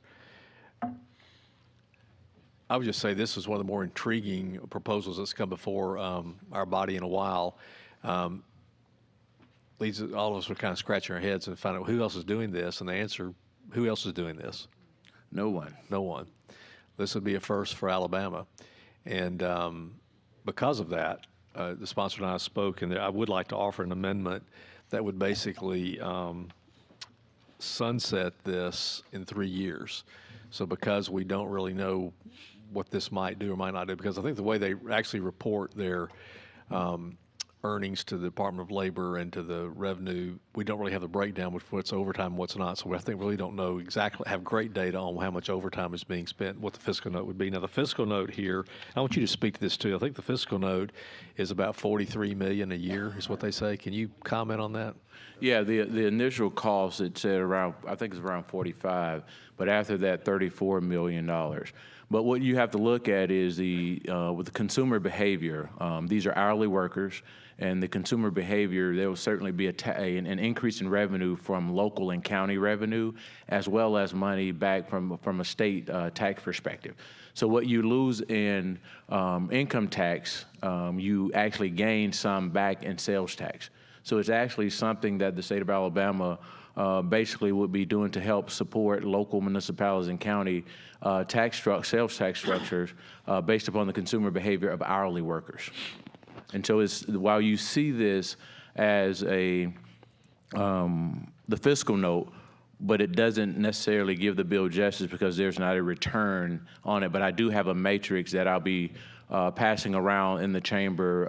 I would just say this is one of the more intriguing proposals that's come before our body in a while. Leads all of us were kind of scratching our heads and find out who else is doing this, and the answer, who else is doing this? No one. No one. This would be a first for Alabama. And because of that, the sponsor and I spoke, and I would like to offer an amendment that would basically sunset this in 3 years. So because we don't really know what this might do or might not do, because I think the way they actually report their earnings to the Department of Labor and to the revenue, we don't really have the breakdown with what's overtime and what's not. So I think really don't know exactly, have great data on how much overtime is being spent, what the fiscal note would be. Now the fiscal note here, I want you to speak to this too. I think the fiscal note is about $43 million a year is what they say. Can you comment on that? Yeah, the initial cost, it said around, I think it's around 45, but after that, $34 million. But what you have to look at is with the consumer behavior. These are hourly workers, and the consumer behavior, there will certainly be an increase in revenue from local and county revenue, as well as money back from a state tax perspective. So what you lose in income tax, you actually gain some back in sales tax. So it's actually something that the state of Alabama basically would be doing to help support local municipalities and county sales tax structures based upon the consumer behavior of hourly workers. And so while you see this as the fiscal note, but it doesn't necessarily give the bill justice because there's not a return on it. But I do have a matrix that I'll be passing around in the chamber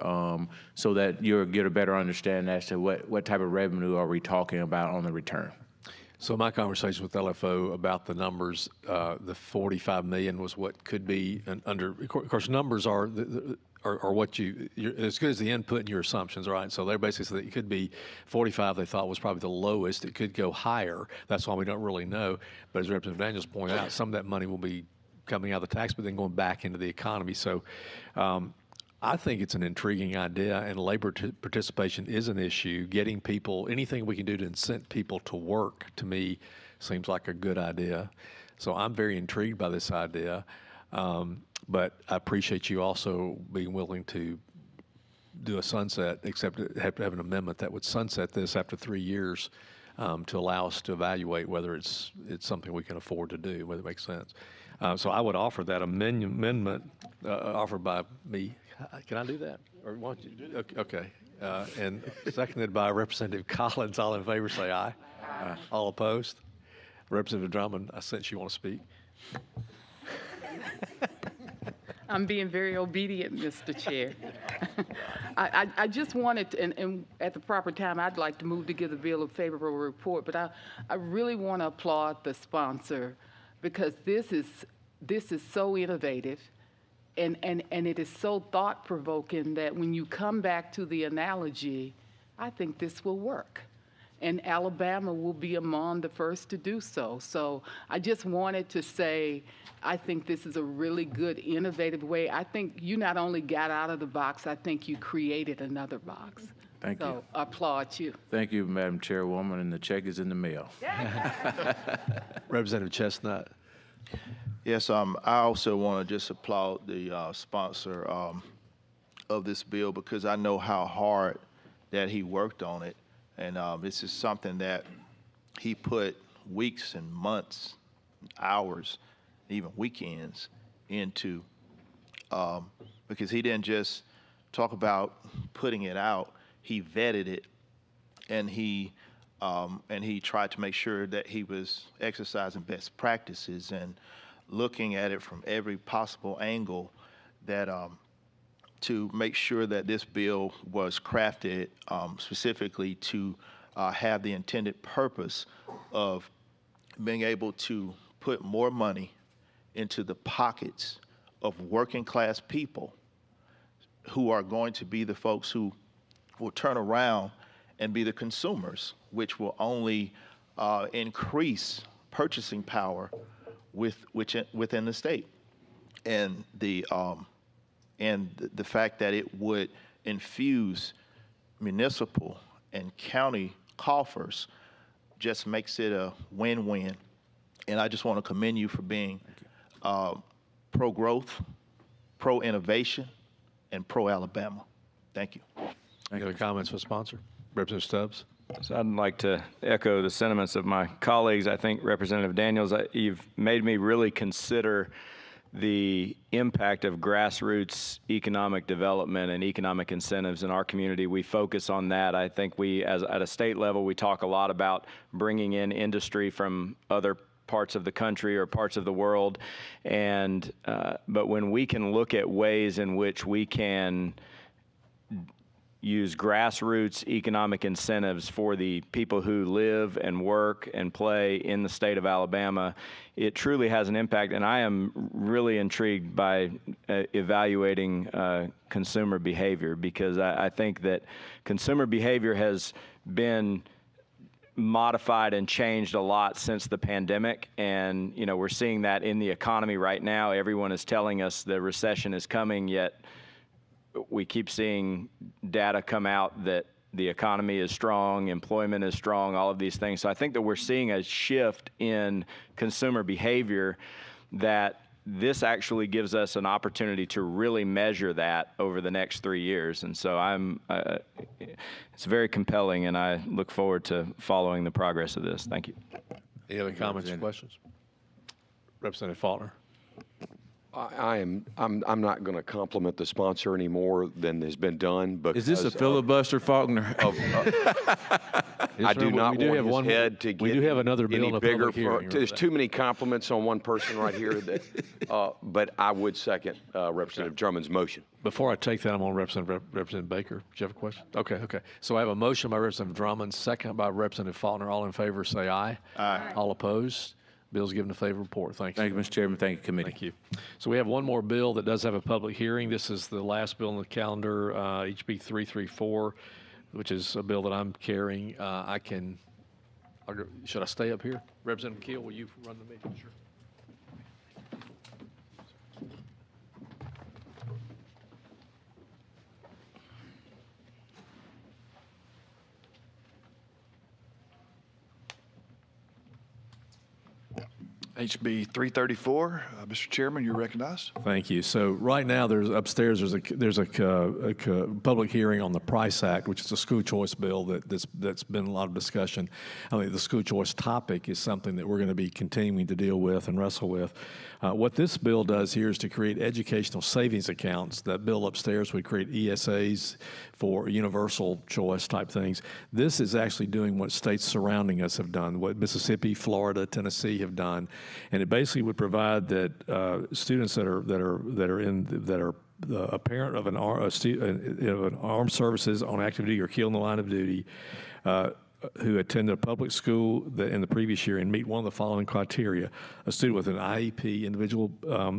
so that you'll get a better understanding as to what type of revenue are we talking about on the return. So my conversation with LFO about the numbers, the 45 million was what could be under. Of course, numbers are what you're as good as the input in your assumptions, right? So they're basically saying it could be 45. They thought was probably the lowest. It could go higher. That's why we don't really know. But as Representative Daniels pointed out, some of that money will be coming out of the tax, but then going back into the economy. So I think it's an intriguing idea, and labor participation is an issue. Getting people, anything we can do to incent people to work, to me, seems like a good idea. So I'm very intrigued by this idea, but I appreciate you also being willing to do a sunset, except have to have an amendment that would sunset this after 3 years to allow us to evaluate whether it's something we can afford to do, whether it makes sense. So I would offer that amendment offered by me. Can I do that? Or why don't you? Okay. And seconded by Representative Collins. All in favor say aye. Aye. All opposed? Representative Drummond, I sense you want to speak. I'm being very obedient, Mr. Chair. I just wanted to, and at the proper time, I'd like to move to give the bill a favorable report, but I really want to applaud the sponsor because this is so innovative and it is so thought-provoking that when you come back to the analogy, I think this will work. And Alabama will be among the first to do so. So I just wanted to say, I think this is a really good, innovative way. I think you not only got out of the box, I think you created another box. Thank you. So I applaud you. Thank you, Madam Chairwoman, and the check is in the mail. Representative Chestnut. Yes, I also want to just applaud the sponsor of this bill because I know how hard that he worked on it. And this is something that he put weeks and months, hours, even weekends into, because he didn't just talk about putting it out, he vetted it, and he tried to make sure that he was exercising best practices and looking at it from every possible angle that to make sure that this bill was crafted specifically to have the intended purpose of being able to put more money into the pockets of working class people who are going to be the folks who will turn around and be the consumers, which will only increase purchasing power within the state. And the fact that it would infuse municipal and county coffers just makes it a win-win. And I just want to commend you for being pro-growth, pro-innovation, and pro-Alabama. Thank you. Any other comments for sponsor? Representative Stubbs? So I'd like to echo the sentiments of my colleagues. I think Representative Daniels, you've made me really consider the impact of grassroots economic development and economic incentives in our community. We focus on that. I think at a state level, we talk a lot about bringing in industry from other parts of the country or parts of the world. But when we can look at ways in which we can use grassroots economic incentives for the people who live and work and play in the state of Alabama, it truly has an impact. And I am really intrigued by evaluating consumer behavior, because I think that consumer behavior has been modified and changed a lot since the pandemic. And, we're seeing that in the economy right now. Everyone is telling us the recession is coming, yet we keep seeing data come out that the economy is strong, employment is strong, all of these things. So I think that we're seeing a shift in consumer behavior that this actually gives us an opportunity to really measure that over the next 3 years. And so it's very compelling, and I look forward to following the progress of this. Thank you. Any other comments or questions? Representative Faulkner. I'm not going to compliment the sponsor any more than has been done. Is this a filibuster, Faulkner? I do not want his head to get we do have another bill in the bigger. public hearing. There's too many compliments on one person right here. But I would second Representative Drummond's motion. Before I take that, I'm on Representative Baker. Do you have a question? Okay. So I have a motion by Representative Drummond, second by Representative Faulkner. All in favor, say aye. Aye. All opposed? Bill's given a favorable report. Thank you. Thank you, Mr. Chairman. Thank you, committee. Thank you. So we have one more bill that does have a public hearing. This is the last bill on the calendar, HB 334, which is a bill that I'm carrying. Should I stay up here? Representative Keel, will you run the meeting? Sure. HB 334, Mr. Chairman, you're recognized. Thank you. So right now, there's a public hearing on the Price Act, which is a school choice bill that's been a lot of discussion. I mean, the school choice topic is something that we're going to be continuing to deal with and wrestle with. What this bill does here is to create educational savings accounts. That bill upstairs would create ESAs for universal choice type things. This is actually doing what states surrounding us have done, what Mississippi, Florida, Tennessee have done, and it basically would provide that students that are a parent of an armed services on active duty or killed in the line of duty, who attended a public school in the previous year and meet one of the following criteria: a student with an IEP, individual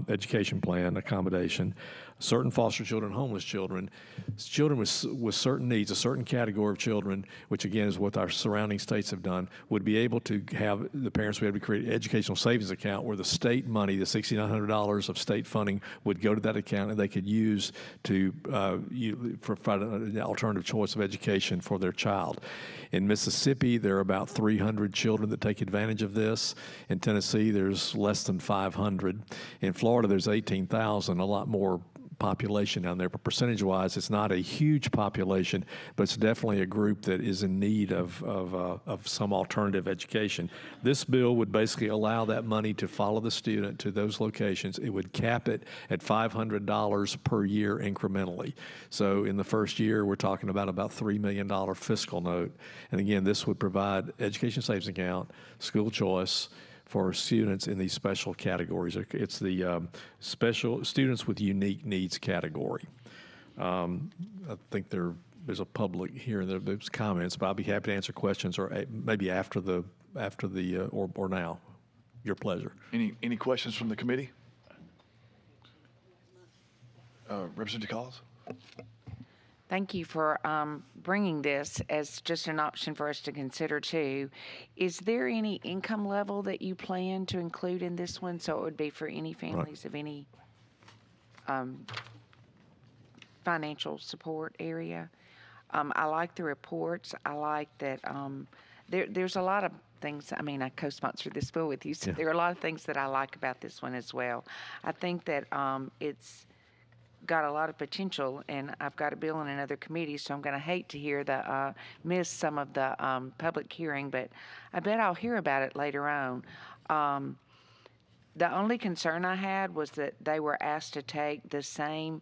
education plan accommodation, certain foster children, homeless children, children with certain needs, a certain category of children, which again is what our surrounding states have done, would be able to have, the parents would be able to create an educational savings account where the state money, the $6,900 of state funding, would go to that account and they could use to provide an alternative choice of education for their child. In Mississippi, there are about 300 children that take advantage of this. In Tennessee, there's less than 500. In Florida, there's 18,000, a lot more population down there, but percentage-wise, it's not a huge population, but it's definitely a group that is in need of some alternative education. This bill would basically allow that money to follow the student to those locations. It would cap it at $500 per year incrementally. So in the first year, we're talking about $3 million fiscal note. And again, this would provide education savings account, school choice, for students in these special categories. It's the special students with unique needs category. I think there's a public here. There's comments, but I'll be happy to answer questions, or maybe after the or now. Your pleasure. Any questions from the committee? Representative Collins? Thank you for bringing this as just an option for us to consider too. Is there any income level that you plan to include in this one? So it would be for any families of any financial support area. I like the reports. I like that there's a lot of things. I mean, I co-sponsored this bill with you, so there are a lot of things that I like about this one as well. I think that it's got a lot of potential, and I've got a bill in another committee, so I'm going to hate to miss some of the public hearing, but I bet I'll hear about it later on. The only concern I had was that they were asked to take the same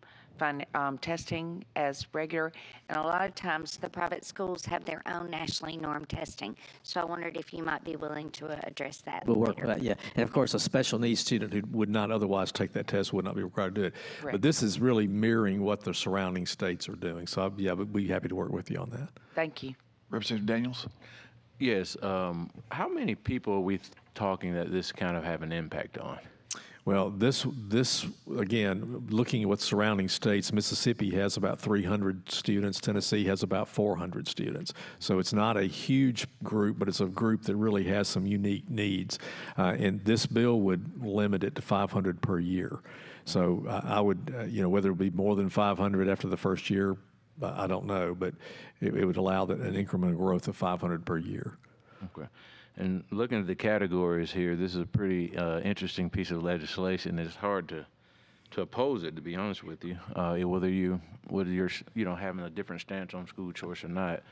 testing as regular, and a lot of times the private schools have their own nationally normed testing. So I wondered if you might be willing to address that. We'll work with that, yeah. And of course, a special needs student who would not otherwise take that test would not be required to do it. Correct. But this is really mirroring what the surrounding states are doing. So, yeah, we'd be happy to work with you on that. Thank you. Representative Daniels? Yes. How many people are we talking that this kind of have an impact on? Well, this again, looking at what surrounding states, Mississippi has about 300 students. Tennessee has about 400 students. So it's not a huge group, but it's a group that really has some unique needs. And this bill would limit it to 500 per year. So I would, whether it would be more than 500 after the first year, I don't know, but it would allow an incremental growth of 500 per year. Okay. And looking at the categories here, this is a pretty interesting piece of legislation. It's hard to oppose it, to be honest with you, whether you're having a different stance on school choice or not.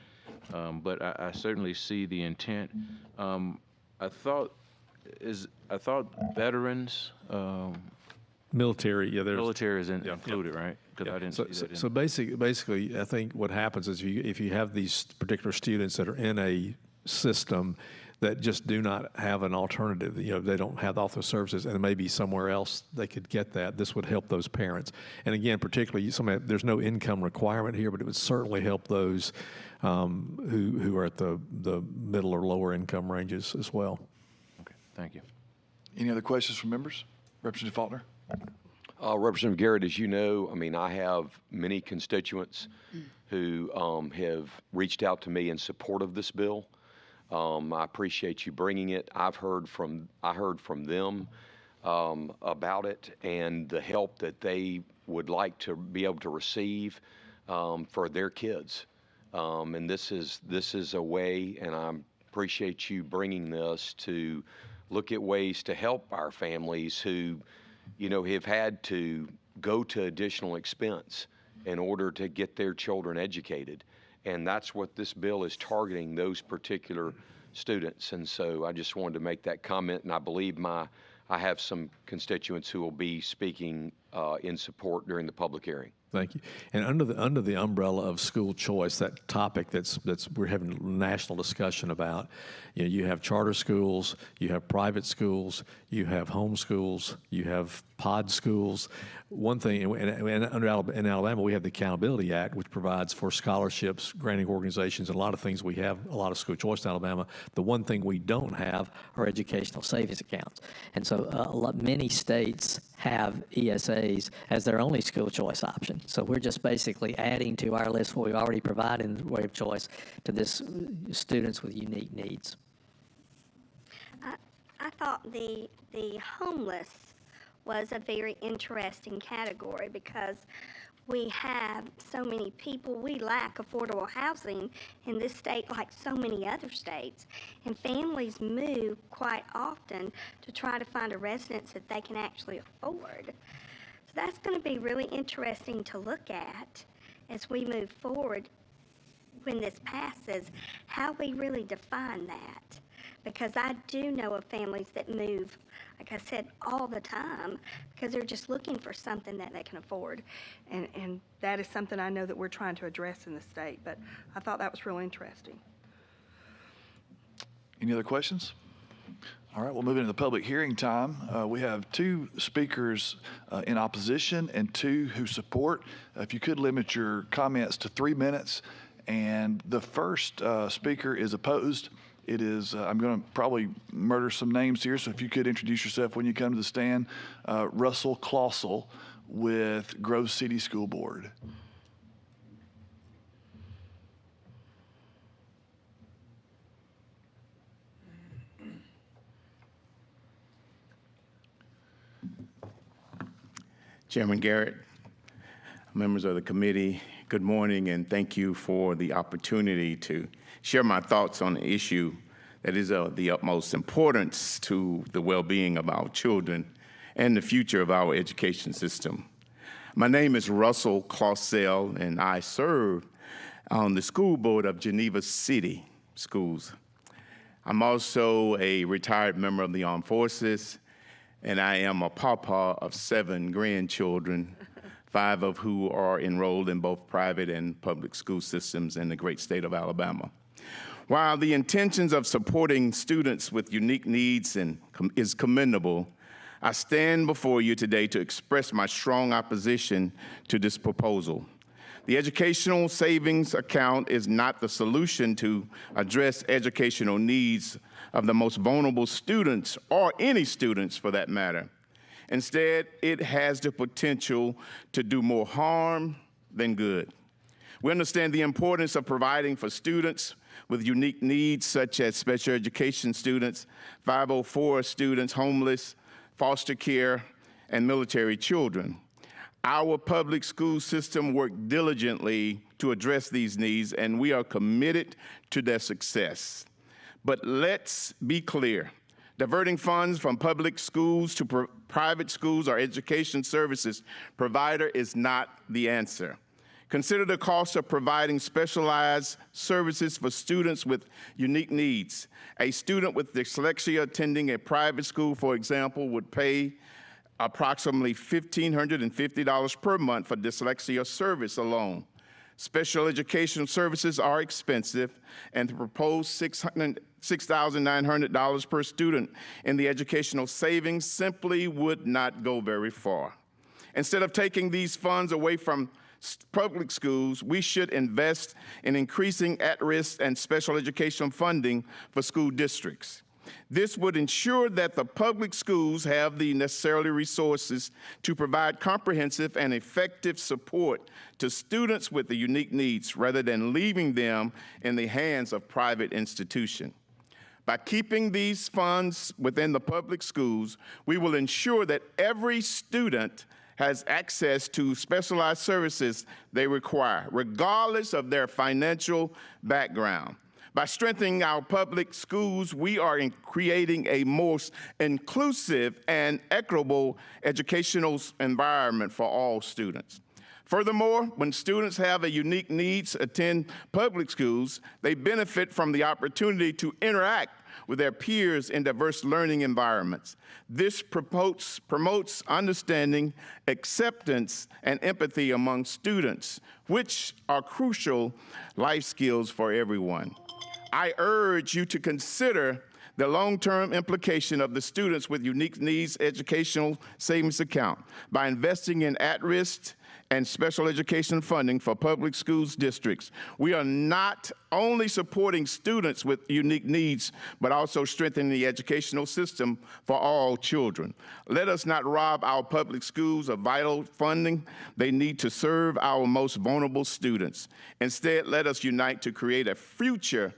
But I certainly see the intent. I thought veterans. Military, yeah. Military is included, right? Because I didn't see that. So basically, I think what happens is if you have these particular students that are in a system that just do not have an alternative, they don't have author services, and maybe somewhere else they could get that. This would help those parents. And again, particularly, there's no income requirement here, but it would certainly help those who are at the middle or lower income ranges as well. Okay, thank you. Any other questions from members? Representative Faulkner? Representative Garrett, as you know, I have many constituents who have reached out to me in support of this bill. I appreciate you bringing it. I heard from them about it and the help that they would like to be able to receive for their kids. And this is a way, and I appreciate you bringing this to look at ways to help our families who, have had to go to additional expense in order to get their children educated. And that's what this bill is targeting, those particular students. And so I just wanted to make that comment, and I believe I have some constituents who will be speaking in support during the public hearing. Thank you. And under the umbrella of school choice, that topic that's we're having a national discussion about, you have charter schools, you have private schools, you have home schools, you have pod schools. One thing, in Alabama, we have the Accountability Act, which provides for scholarships, granting organizations, and a lot of things. We have a lot of school choice in Alabama. The one thing we don't have are educational savings accounts. And so many states have ESAs as their only school choice option. So we're just basically adding to our list what we already provide in the way of choice to this students with unique needs. I thought the homeless was a very interesting category because we have so many people. We lack affordable housing in this state like so many other states. And families move quite often to try to find a residence that they can actually afford. So that's going to be really interesting to look at as we move forward when this passes, how we really define that. Because I do know of families that move, like I said, all the time because they're just looking for something that they can afford. And that is something I know that we're trying to address in the state, but I thought that was really interesting. Any other questions? All right, we'll move into the public hearing time. We have 2 speakers in opposition and 2 who support. If you could limit your comments to 3 minutes. And the first speaker is opposed. It is, I'm going to probably murder some names here, so if you could introduce yourself when you come to the stand. Russell Clausel with Grove City School Board. Chairman Garrett, members of the committee, good morning, and thank you for the opportunity to share my thoughts on an issue that is of the utmost importance to the well-being of our children and the future of our education system. My name is Russell Clausel, and I serve on the school board of Geneva City Schools. I'm also a retired member of the Armed Forces, and I am a papa of 7 grandchildren, 5 of who are enrolled in both private and public school systems in the great state of Alabama. While the intentions of supporting students with unique needs is commendable, I stand before you today to express my strong opposition to this proposal. The Educational Savings Account is not the solution to address educational needs of the most vulnerable students, or any students for that matter. Instead, it has the potential to do more harm than good. We understand the importance of providing for students with unique needs, such as special education students, 504 students, homeless, foster care, and military children. Our public school system worked diligently to address these needs, and we are committed to their success. But let's be clear. Diverting funds from public schools to private schools or education services provider is not the answer. Consider the cost of providing specialized services for students with unique needs. A student with dyslexia attending a private school, for example, would pay approximately $1,550 per month for dyslexia service alone. Special education services are expensive, and the proposed $6,900 per student in the educational savings simply would not go very far. Instead of taking these funds away from public schools, we should invest in increasing at-risk and special education funding for school districts. This would ensure that the public schools have the necessary resources to provide comprehensive and effective support to students with the unique needs, rather than leaving them in the hands of private institutions. By keeping these funds within the public schools, we will ensure that every student has access to specialized services they require, regardless of their financial background. By strengthening our public schools, we are creating a more inclusive and equitable educational environment for all students. Furthermore, when students have a unique needs attend public schools, they benefit from the opportunity to interact with their peers in diverse learning environments. This promotes understanding, acceptance, and empathy among students, which are crucial life skills for everyone. I urge you to consider the long-term implication of the Students with Unique Needs Educational Savings Account by investing in at-risk and special education funding for public schools districts. We are not only supporting students with unique needs, but also strengthening the educational system for all children. Let us not rob our public schools of vital funding they need to serve our most vulnerable students. Instead, let us unite to create a future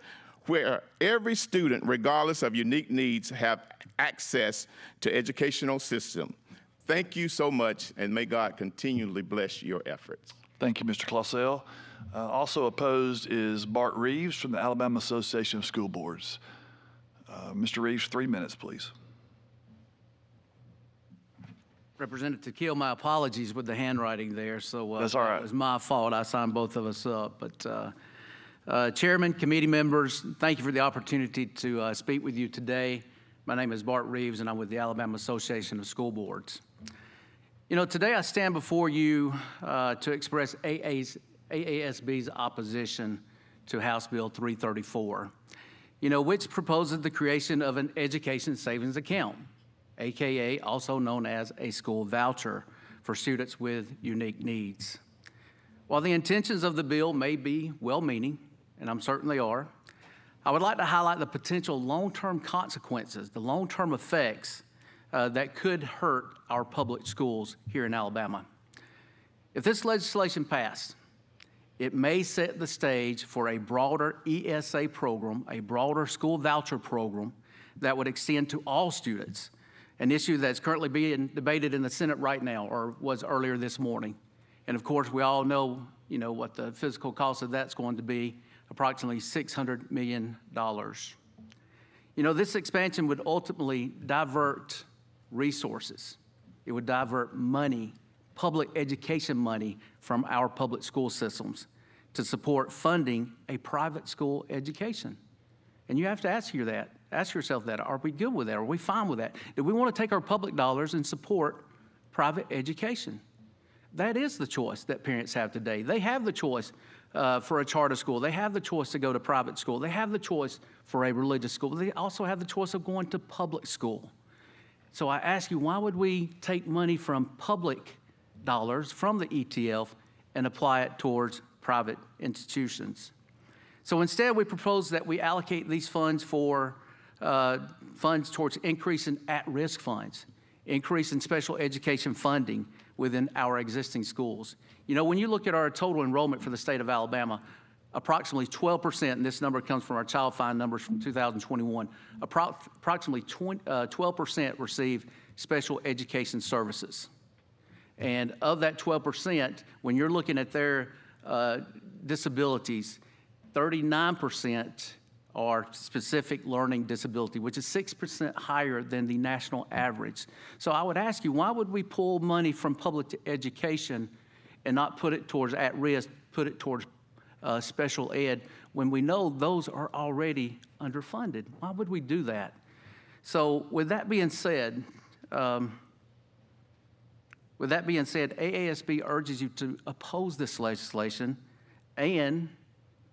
where every student, regardless of unique needs, have access to educational system. Thank you so much, and may God continually bless your efforts. Thank you, Mr. Clausel. Also opposed is Bart Reeves from the Alabama Association of School Boards. Mr. Reeves, 3 minutes, please. Representative Keel, my apologies with the handwriting there. So That's all right. It was my fault. I signed both of us up. But Chairman, committee members, thank you for the opportunity to speak with you today. My name is Bart Reeves, and I'm with the Alabama Association of School Boards. You know, today I stand before you to express AASB's opposition to House Bill 334, you know, which proposes the creation of an education savings account, AKA also known as a school voucher for students with unique needs. While the intentions of the bill may be well-meaning, and I'm certain they are, I would like to highlight the potential long-term consequences, the long-term effects that could hurt our public schools here in Alabama. If this legislation passed, it may set the stage for a broader ESA program, a broader school voucher program that would extend to all students, an issue that's currently being debated in the Senate right now, or was earlier this morning. And of course, we all know, you know, what the physical cost of that's going to be, approximately $600 million. You know, this expansion would ultimately divert resources. It would divert money, public education money, from our public school systems to support funding a private school education. And you have to ask yourself that. Are we good with that? Are we fine with that? Do we want to take our public dollars and support private education? That is the choice that parents have today. They have the choice for a charter school. They have the choice to go to private school. They have the choice for a religious school. They also have the choice of going to public school. So I ask you, why would we take money from public dollars from the ETF and apply it towards private institutions? So instead, we propose that we allocate these funds for funds towards increase in at-risk funds, increase in special education funding within our existing schools. You know, when you look at our total enrollment for the state of Alabama, approximately 12%, and this number comes from our Child Find numbers from 2021, approximately 12% receive special education services. And of that 12%, when you're looking at their disabilities, 39% are specific learning disability, which is 6% higher than the national average. So I would ask you, why would we pull money from public education and not put it towards at-risk, put it towards special ed, when we know those are already underfunded? Why would we do that? So with that being said, AASB urges you to oppose this legislation and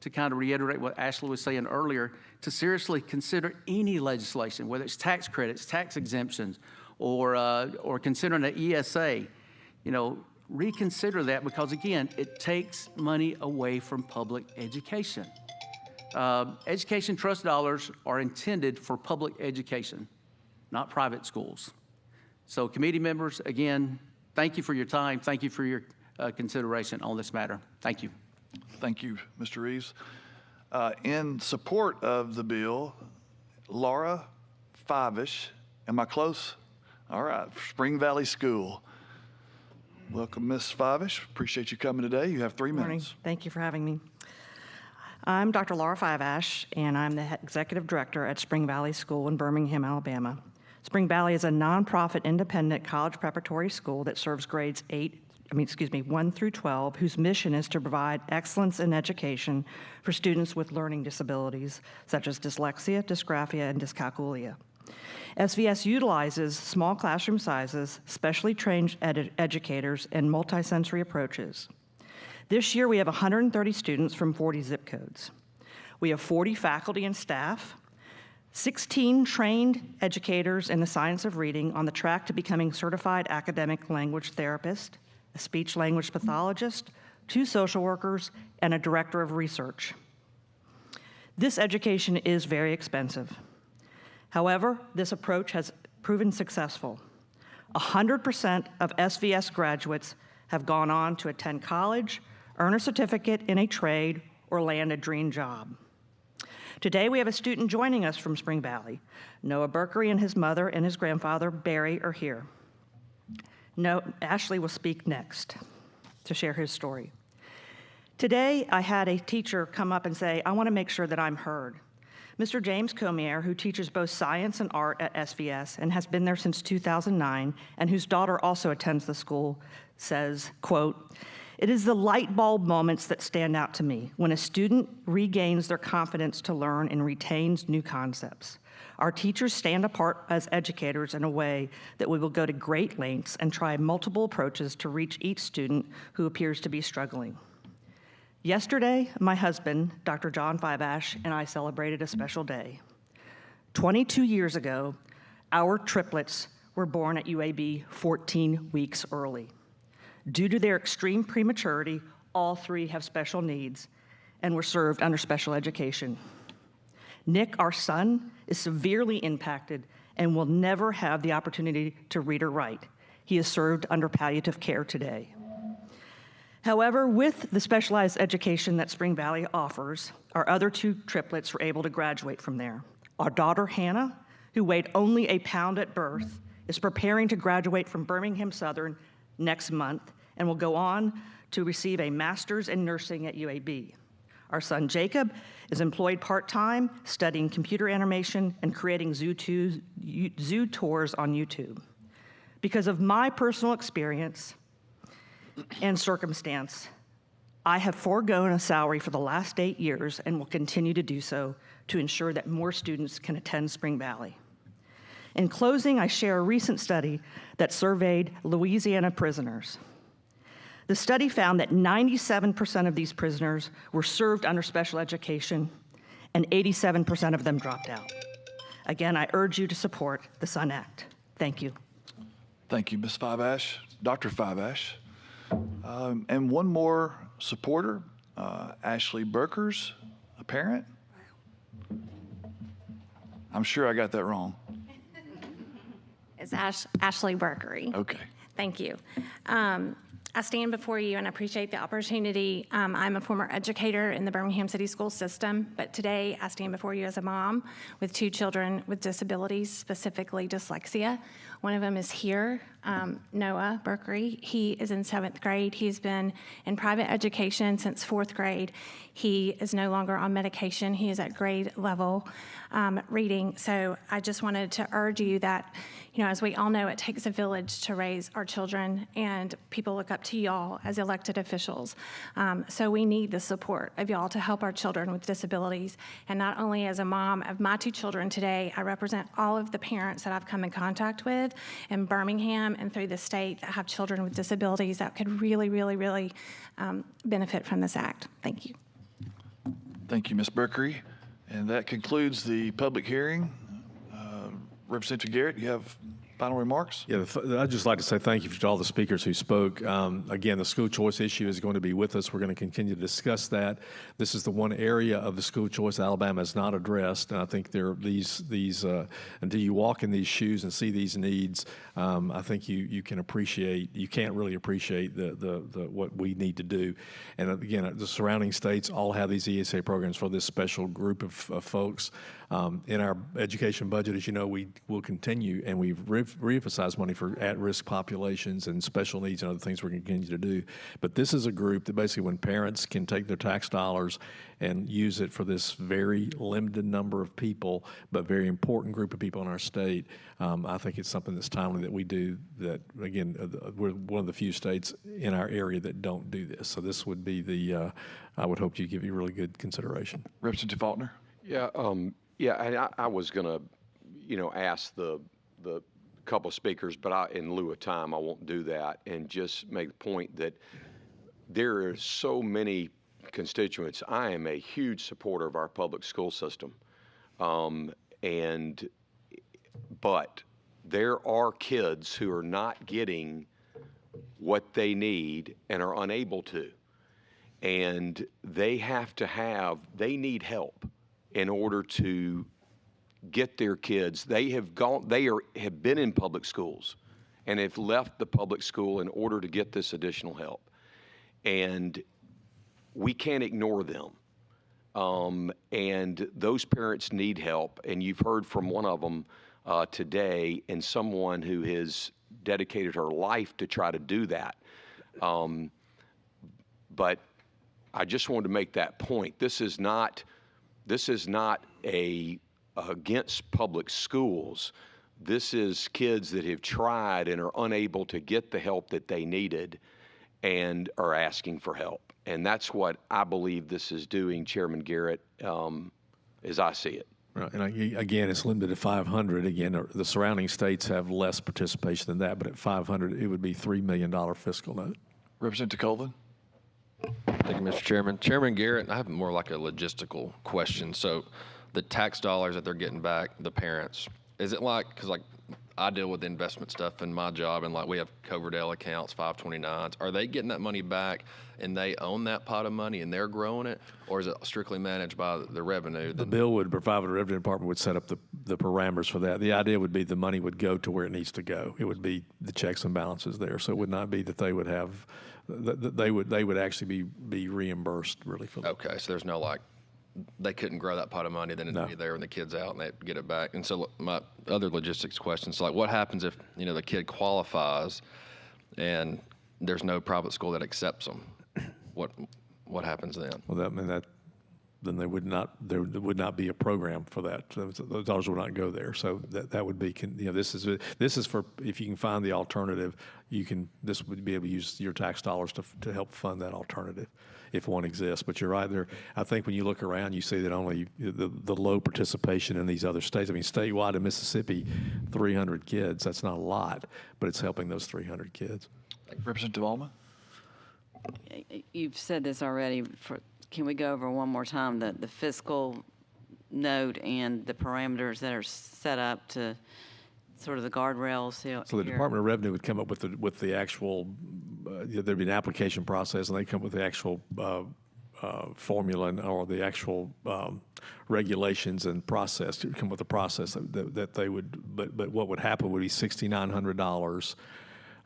to kind of reiterate what Ashley was saying earlier, to seriously consider any legislation, whether it's tax credits, tax exemptions, or considering an ESA. You know, reconsider that, because again, it takes money away from public education. Education trust dollars are intended for public education, not private schools. So committee members, again, thank you for your time. Thank you for your consideration on this matter. Thank you. Thank you, Mr. Reeves. In support of the bill, Laura Fivish. Am I close? All right, Spring Valley School. Welcome, Ms. Fivish. Appreciate you coming today. You have 3 minutes. Morning. Thank you for having me. I'm Dr. Laura Fivash, and I'm the Executive Director at Spring Valley School in Birmingham, Alabama. Spring Valley is a nonprofit independent college preparatory school that serves grades 1 through 12, whose mission is to provide excellence in education for students with learning disabilities, such as dyslexia, dysgraphia, and dyscalculia. SVS utilizes small classroom sizes, specially trained educators, and multisensory approaches. This year, we have 130 students from 40 zip codes. We have 40 faculty and staff, 16 trained educators in the science of reading on the track to becoming certified academic language therapist, a speech-language pathologist, 2 social workers, and a director of research. This education is very expensive. However, this approach has proven successful. 100% of SVS graduates have gone on to attend college, earn a certificate in a trade, or land a dream job. Today, we have a student joining us from Spring Valley. Noah Berkery and his mother and his grandfather, Barry, are here. No, Ashley will speak next to share his story. Today, I had a teacher come up and say, I want to make sure that I'm heard. Mr. James Comier, who teaches both science and art at SVS and has been there since 2009, and whose daughter also attends the school, says, quote, "It is the light bulb moments that stand out to me when a student regains their confidence to learn and retains new concepts. Our teachers stand apart as educators in a way that we will go to great lengths and try multiple approaches to reach each student who appears to be struggling. Yesterday, my husband, Dr. John Fiveash, and I celebrated a special day. 22 years ago, our triplets were born at UAB 14 weeks early. Due to their extreme prematurity, all three have special needs and were served under special education. Nick, our son, is severely impacted and will never have the opportunity to read or write. He is served under palliative care today. However, with the specialized education that Spring Valley offers, our other two triplets were able to graduate from there. Our daughter, Hannah, who weighed only a pound at birth, is preparing to graduate from Birmingham Southern next month and will go on to receive a master's in nursing at UAB. Our son, Jacob, is employed part-time, studying computer animation and creating zoo tours on YouTube. Because of my personal experience and circumstance, I have foregone a salary for the last 8 years and will continue to do so to ensure that more students can attend Spring Valley. In closing, I share a recent study that surveyed Louisiana prisoners. The study found that 97% of these prisoners were served under special education and 87% of them dropped out. Again, I urge you to support the SUN Act. Thank you. Thank you, Ms. Fiveash. Dr. Fiveash. And one more supporter, Ashley Burkers, a parent. I'm sure I got that wrong. It's Ashley Burkery. Okay. Thank you. I stand before you and appreciate the opportunity. I'm a former educator in the Birmingham City School System, but today I stand before you as a mom with 2 children with disabilities, specifically dyslexia. One of them is here, Noah Burkery. He is in 7th grade. He's been in private education since 4th grade. He is no longer on medication. He is at grade level reading. So I just wanted to urge you that, you know, as we all know, it takes a village to raise our children, and people look up to y'all as elected officials. So we need the support of y'all to help our children with disabilities. And not only as a mom of my 2 children today, I represent all of the parents that I've come in contact with in Birmingham and through the state that have children with disabilities that could really, really, really benefit from this act. Thank you. Thank you, Ms. Burkery. And that concludes the public hearing. Representative Garrett, you have final remarks? Yeah, I'd just like to say thank you to all the speakers who spoke. Again, the school choice issue is going to be with us. We're going to continue to discuss that. This is the one area of the school choice Alabama has not addressed, and I think there are these until you walk in these shoes and see these needs, I think you can't really appreciate the what we need to do. And again, the surrounding states all have these ESA programs for this special group of folks. In our education budget, as you know, we will continue, and we've reemphasized money for at-risk populations and special needs and other things we're going to continue to do. But this is a group that basically, when parents can take their tax dollars and use it for this very limited number of people, but very important group of people in our state, I think it's something that's timely that we do that. Again, we're one of the few states in our area that don't do this. So this would be I would hope you give you really good consideration. Representative Faulkner? Yeah, and I was going to, ask the couple of speakers, but in lieu of time, I won't do that, and just make the point that there are so many constituents. I am a huge supporter of our public school system, but there are kids who are not getting what they need and are unable to, and they need help in order to get their kids. They have been in public schools and have left the public school in order to get this additional help. And we can't ignore them. And those parents need help. And you've heard from one of them today, and someone who has dedicated her life to try to do that. But I just wanted to make that point. This is not against public schools. This is kids that have tried and are unable to get the help that they needed and are asking for help. And that's what I believe this is doing, Chairman Garrett, as I see it. Right. And again, it's limited to 500. Again, the surrounding states have less participation than that, but at 500, it would be $3 million fiscal note. Representative Colvin. Thank you, Mr. Chairman. Chairman Garrett, I have more like a logistical question. So the tax dollars that they're getting back, the parents, is it like, because like I deal with investment stuff in my job, and like we have Coverdale accounts, 529s. Are they getting that money back and they own that pot of money and they're growing it, or is it strictly managed by the revenue? The bill would provide, the Revenue Department would set up the parameters for that. The idea would be the money would go to where it needs to go. It would be the checks and balances there. So it would not be that they would have, they would actually be reimbursed really for that. Okay, so there's no like, they couldn't grow that pot of money, then it'd be there when the kid's out and they get it back. And so my other logistics questions, like what happens if, the kid qualifies and there's no private school that accepts them? What happens then? Well, then there would not be a program for that. So those dollars would not go there. So that would be, this is for, if you can find the alternative, this would be able to use your tax dollars to help fund that alternative if one exists. But you're right there. I think when you look around, you see that only the low participation in these other states. I mean, statewide in Mississippi, 300 kids, that's not a lot, but it's helping those 300 kids. Representative Alma? You've said this already. Can we go over one more time the fiscal note and the parameters that are set up to sort of the guardrails here? So the Department of Revenue would come up with the actual, there'd be an application process, and they come up with the actual formula or the actual regulations and process to come with a process that they would. But what would happen would be $6,900,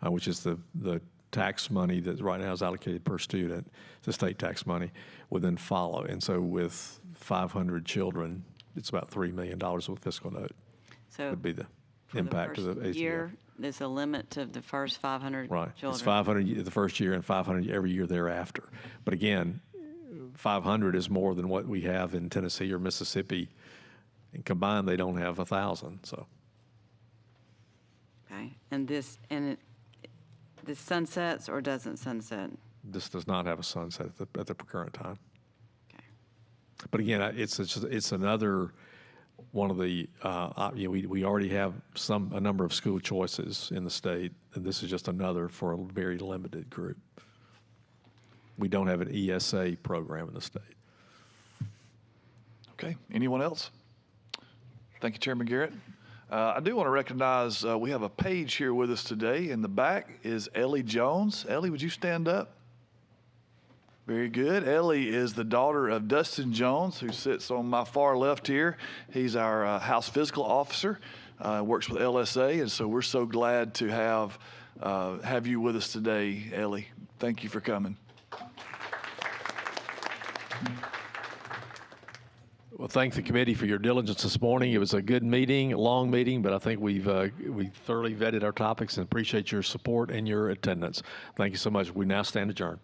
which is the tax money that right now is allocated per student, the state tax money, would then follow. And so with 500 children, it's about $3 million with fiscal note. So would be the impact of the ACF. Year, there's a limit to the first 500 right. children. It's 500 the first year and 500 every year thereafter. But again, 500 is more than what we have in Tennessee or Mississippi. And combined, they don't have 1,000. So. Okay. And this sunsets or doesn't sunset? This does not have a sunset at the current time. Okay. But again, it's another one of the we already have a number of school choices in the state, and this is just another for a very limited group. We don't have an ESA program in the state. Okay. Anyone else? Thank you, Chairman Garrett. I do want to recognize we have a page here with us today. In the back is Ellie Jones. Ellie, would you stand up? Very good. Ellie is the daughter of Dustin Jones, who sits on my far left here. He's our house physical officer, works with LSA, and so we're so glad to have you with us today, Ellie. Thank you for coming. Well, thank the committee for your diligence this morning. It was a good meeting, a long meeting, but I think we thoroughly vetted our topics and appreciate your support and your attendance. Thank you so much. We now stand adjourned.